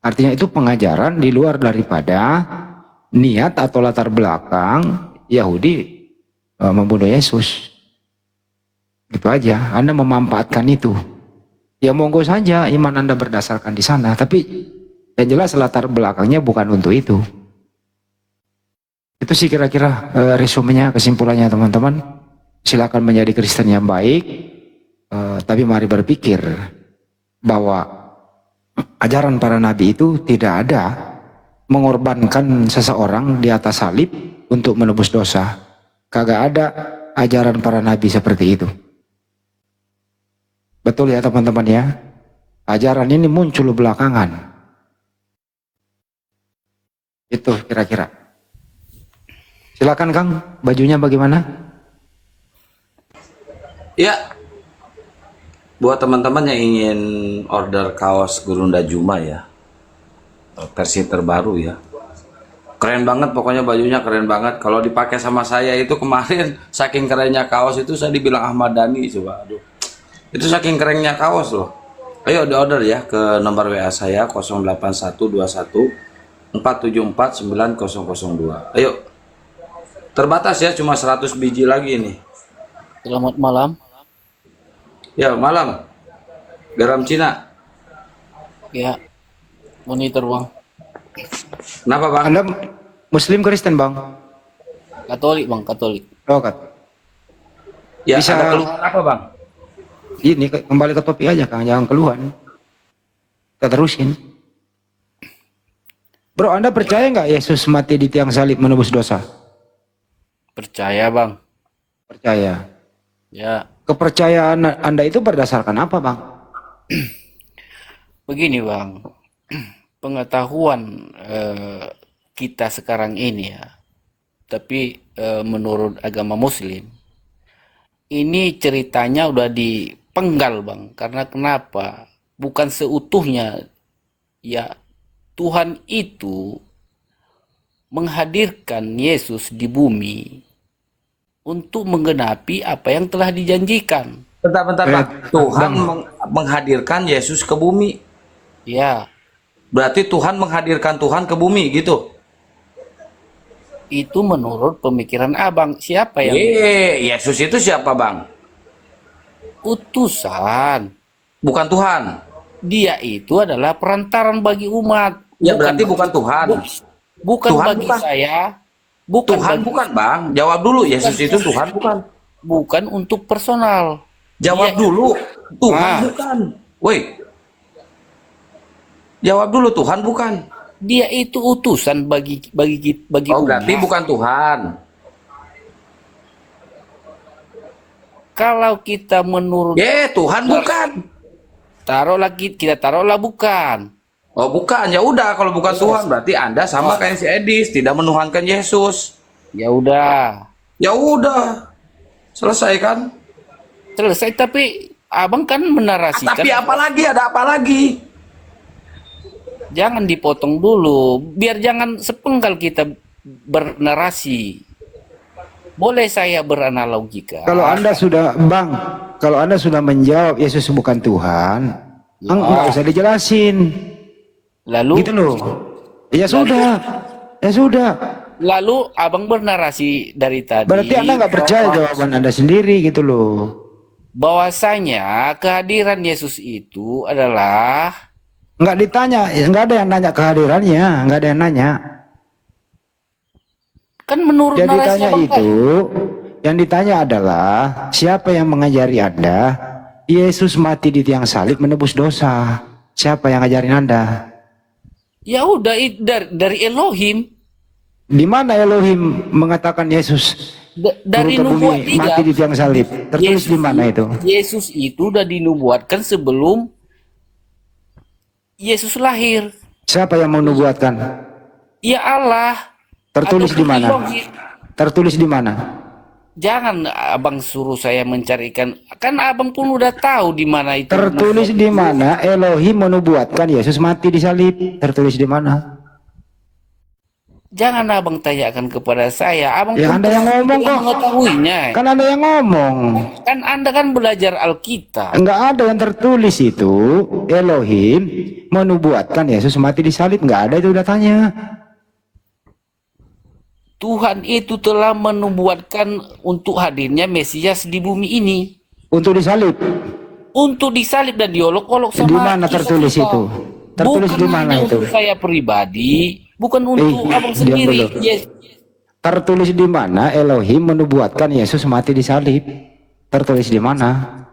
Artinya itu pengajaran di luar daripada niat atau latar belakang Yahudi membunuh Yesus. Gitu aja. Anda memanfaatkan itu. Ya monggo saja iman Anda berdasarkan di sana, tapi yang jelas latar belakangnya bukan untuk itu. Itu sih kira-kira resumenya, kesimpulannya teman-teman. Silakan menjadi Kristen yang baik, tapi mari berpikir bahwa ajaran para nabi itu tidak ada mengorbankan seseorang di atas salib untuk menebus dosa. Kagak ada ajaran para nabi seperti itu. Betul ya teman-teman ya? Ajaran ini muncul belakangan. Itu kira-kira. Silakan Kang, bajunya bagaimana? Ya, buat teman-teman yang ingin order kaos Gurunda Juma ya, versi terbaru ya, keren banget pokoknya, bajunya keren banget. Kalau dipakai sama saya itu kemarin, saking kerennya kaos itu saya dibilang Ahmad Dhani, coba, aduh, itu saking kerennya kaos loh. Ayo di order ya ke nomor WA saya 08121 474 9002. Ayo, terbatas ya, cuma 100 biji lagi nih. Selamat malam. Ya, malam. Garam Cina. Ya, monitor Bang. Kenapa Bang? Anda Muslim Kristen Bang? Katolik Bang, Katolik. Oh, Ya, bisa ada keluhan apa Bang? ini kembali ke topik aja Kang, jangan keluhan. Kita terusin. Bro, Anda percaya nggak Yesus mati di tiang salib menebus dosa? Percaya Bang. Percaya. Ya. Kepercayaan Anda itu berdasarkan apa Bang? Begini Bang, pengetahuan kita sekarang ini ya, tapi menurut agama Muslim, ini ceritanya udah dipenggal Bang. Karena kenapa? Bukan seutuhnya ya, Tuhan itu menghadirkan Yesus di bumi untuk menggenapi apa yang telah dijanjikan. Bentar Bang. Tuhan menghadirkan Yesus ke bumi. Ya. Berarti Tuhan menghadirkan Tuhan ke bumi gitu. Itu menurut pemikiran Abang. Siapa yang Yesus itu siapa Bang? Utusan. Bukan Tuhan. Dia itu adalah perantaran bagi umat. Ya berarti bukan Tuhan. Bukan Tuhan bagi bukan. saya. Bukan Tuhan bagi, bukan Bang. Jawab dulu, Yesus itu Tuhan bukan. Bukan untuk personal. Jawab dulu. Tuhan bukan. Woi. Jawab dulu, Tuhan bukan. Dia itu utusan bagi Oh, umat. berarti bukan Tuhan. Kalau kita menurut Tuhan bukan. Kita taruhlah bukan. Oh, bukan. Ya udah, kalau bukan Tuhan berarti Anda sama kayak si Edis, tidak menuhankan Yesus. Ya udah. Ya udah. Selesai kan? Selesai, tapi Abang kan menarasikan. Tapi apa lagi? Ada apa lagi? Jangan dipotong dulu, biar jangan sepenggal kita bernarasi. Boleh saya beranalogikan? Kalau Anda sudah menjawab Yesus bukan Tuhan, nggak usah dijelasin. Lalu gitu loh. Ya sudah. Lalu Abang bernarasi dari tadi. Berarti Anda nggak percaya jawaban Anda sendiri gitu loh. Bahwasanya kehadiran Yesus itu adalah nggak ditanya, nggak ada yang nanya kehadirannya, nggak ada yang nanya. Kan menurut yang narasi ditanya Abang itu, yang ditanya adalah siapa yang mengajari Anda Yesus mati di tiang salib menebus dosa? Siapa yang ngajarin Anda? Ya udah dari Elohim. Di mana Elohim mengatakan Yesus Dari turun ke bumi, nubuat mati di tiang salib? Tertulis di mana itu? Yesus itu udah dinubuatkan sebelum Yesus lahir. Siapa yang menubuatkan? Ya Allah. Tertulis di mana? Tertulis di mana? Jangan Abang suruh saya mencarikan. Kan Abang pun udah tahu di mana itu. Tertulis di mana Elohim menubuatkan Yesus mati di salib? Tertulis di mana? Jangan Abang tanyakan kepada saya. Abang ya pun Anda yang ngomong kok. Mengetahuinya. Kan Anda yang ngomong. Kan Anda kan belajar Alkitab. Enggak ada yang tertulis itu Elohim menubuatkan Yesus mati di salib. Enggak ada itu datanya. Tuhan itu telah menubuatkan untuk hadirnya Mesias di bumi ini. Untuk disalib. Untuk disalib dan diolok-olok sama. Di mana tertulis itu? Tertulis di mana itu? Untuk saya pribadi, bukan untuk Abang sendiri. Yes. Tertulis di mana Elohim menubuatkan Yesus mati di salib? Tertulis di mana?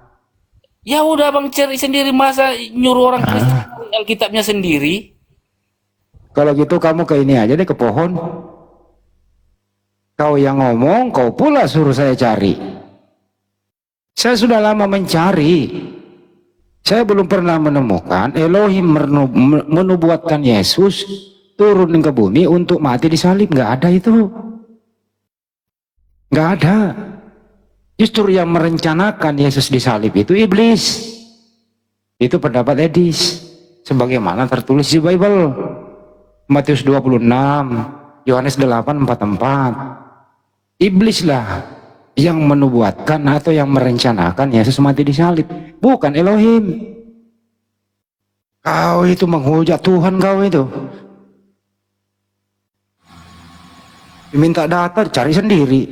Ya udah Abang cari sendiri, masa nyuruh orang Kristen Alkitabnya sendiri? Kalau gitu kamu ke ini aja deh, ke pohon. Kau yang ngomong, kau pula suruh saya cari. Saya sudah lama mencari. Saya belum pernah menemukan Elohim menubuatkan Yesus turun ke bumi untuk mati di salib. Nggak ada itu. Nggak ada. Justru yang merencanakan Yesus disalib itu iblis. Itu pendapat Edis. Sebagaimana tertulis di Bible. Matius 26, Yohanes 8:44. Iblislah yang menubuatkan atau yang merencanakan Yesus mati di salib. Bukan Elohim. Kau itu menghujat Tuhan kau itu. Diminta data, cari sendiri.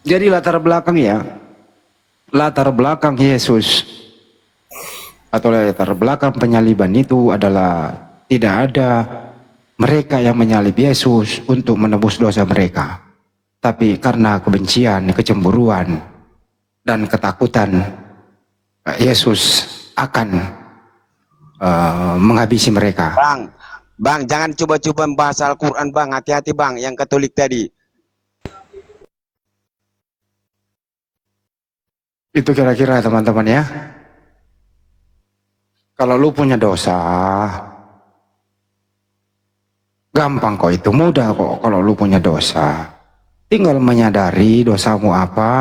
Jadi latar belakang ya, latar belakang Yesus atau latar belakang penyaliban itu adalah tidak ada mereka yang menyalib Yesus untuk menebus dosa mereka, tapi karena kebencian, kecemburuan, dan ketakutan Yesus akan menghabisi mereka. Bang, jangan coba-coba membahas Al-Quran, Bang. Hati-hati, Bang, yang Katolik tadi. Itu kira-kira teman-teman ya. Kalau lu punya dosa, gampang kok, itu mudah kok. Kalau lu punya dosa, tinggal menyadari dosamu apa,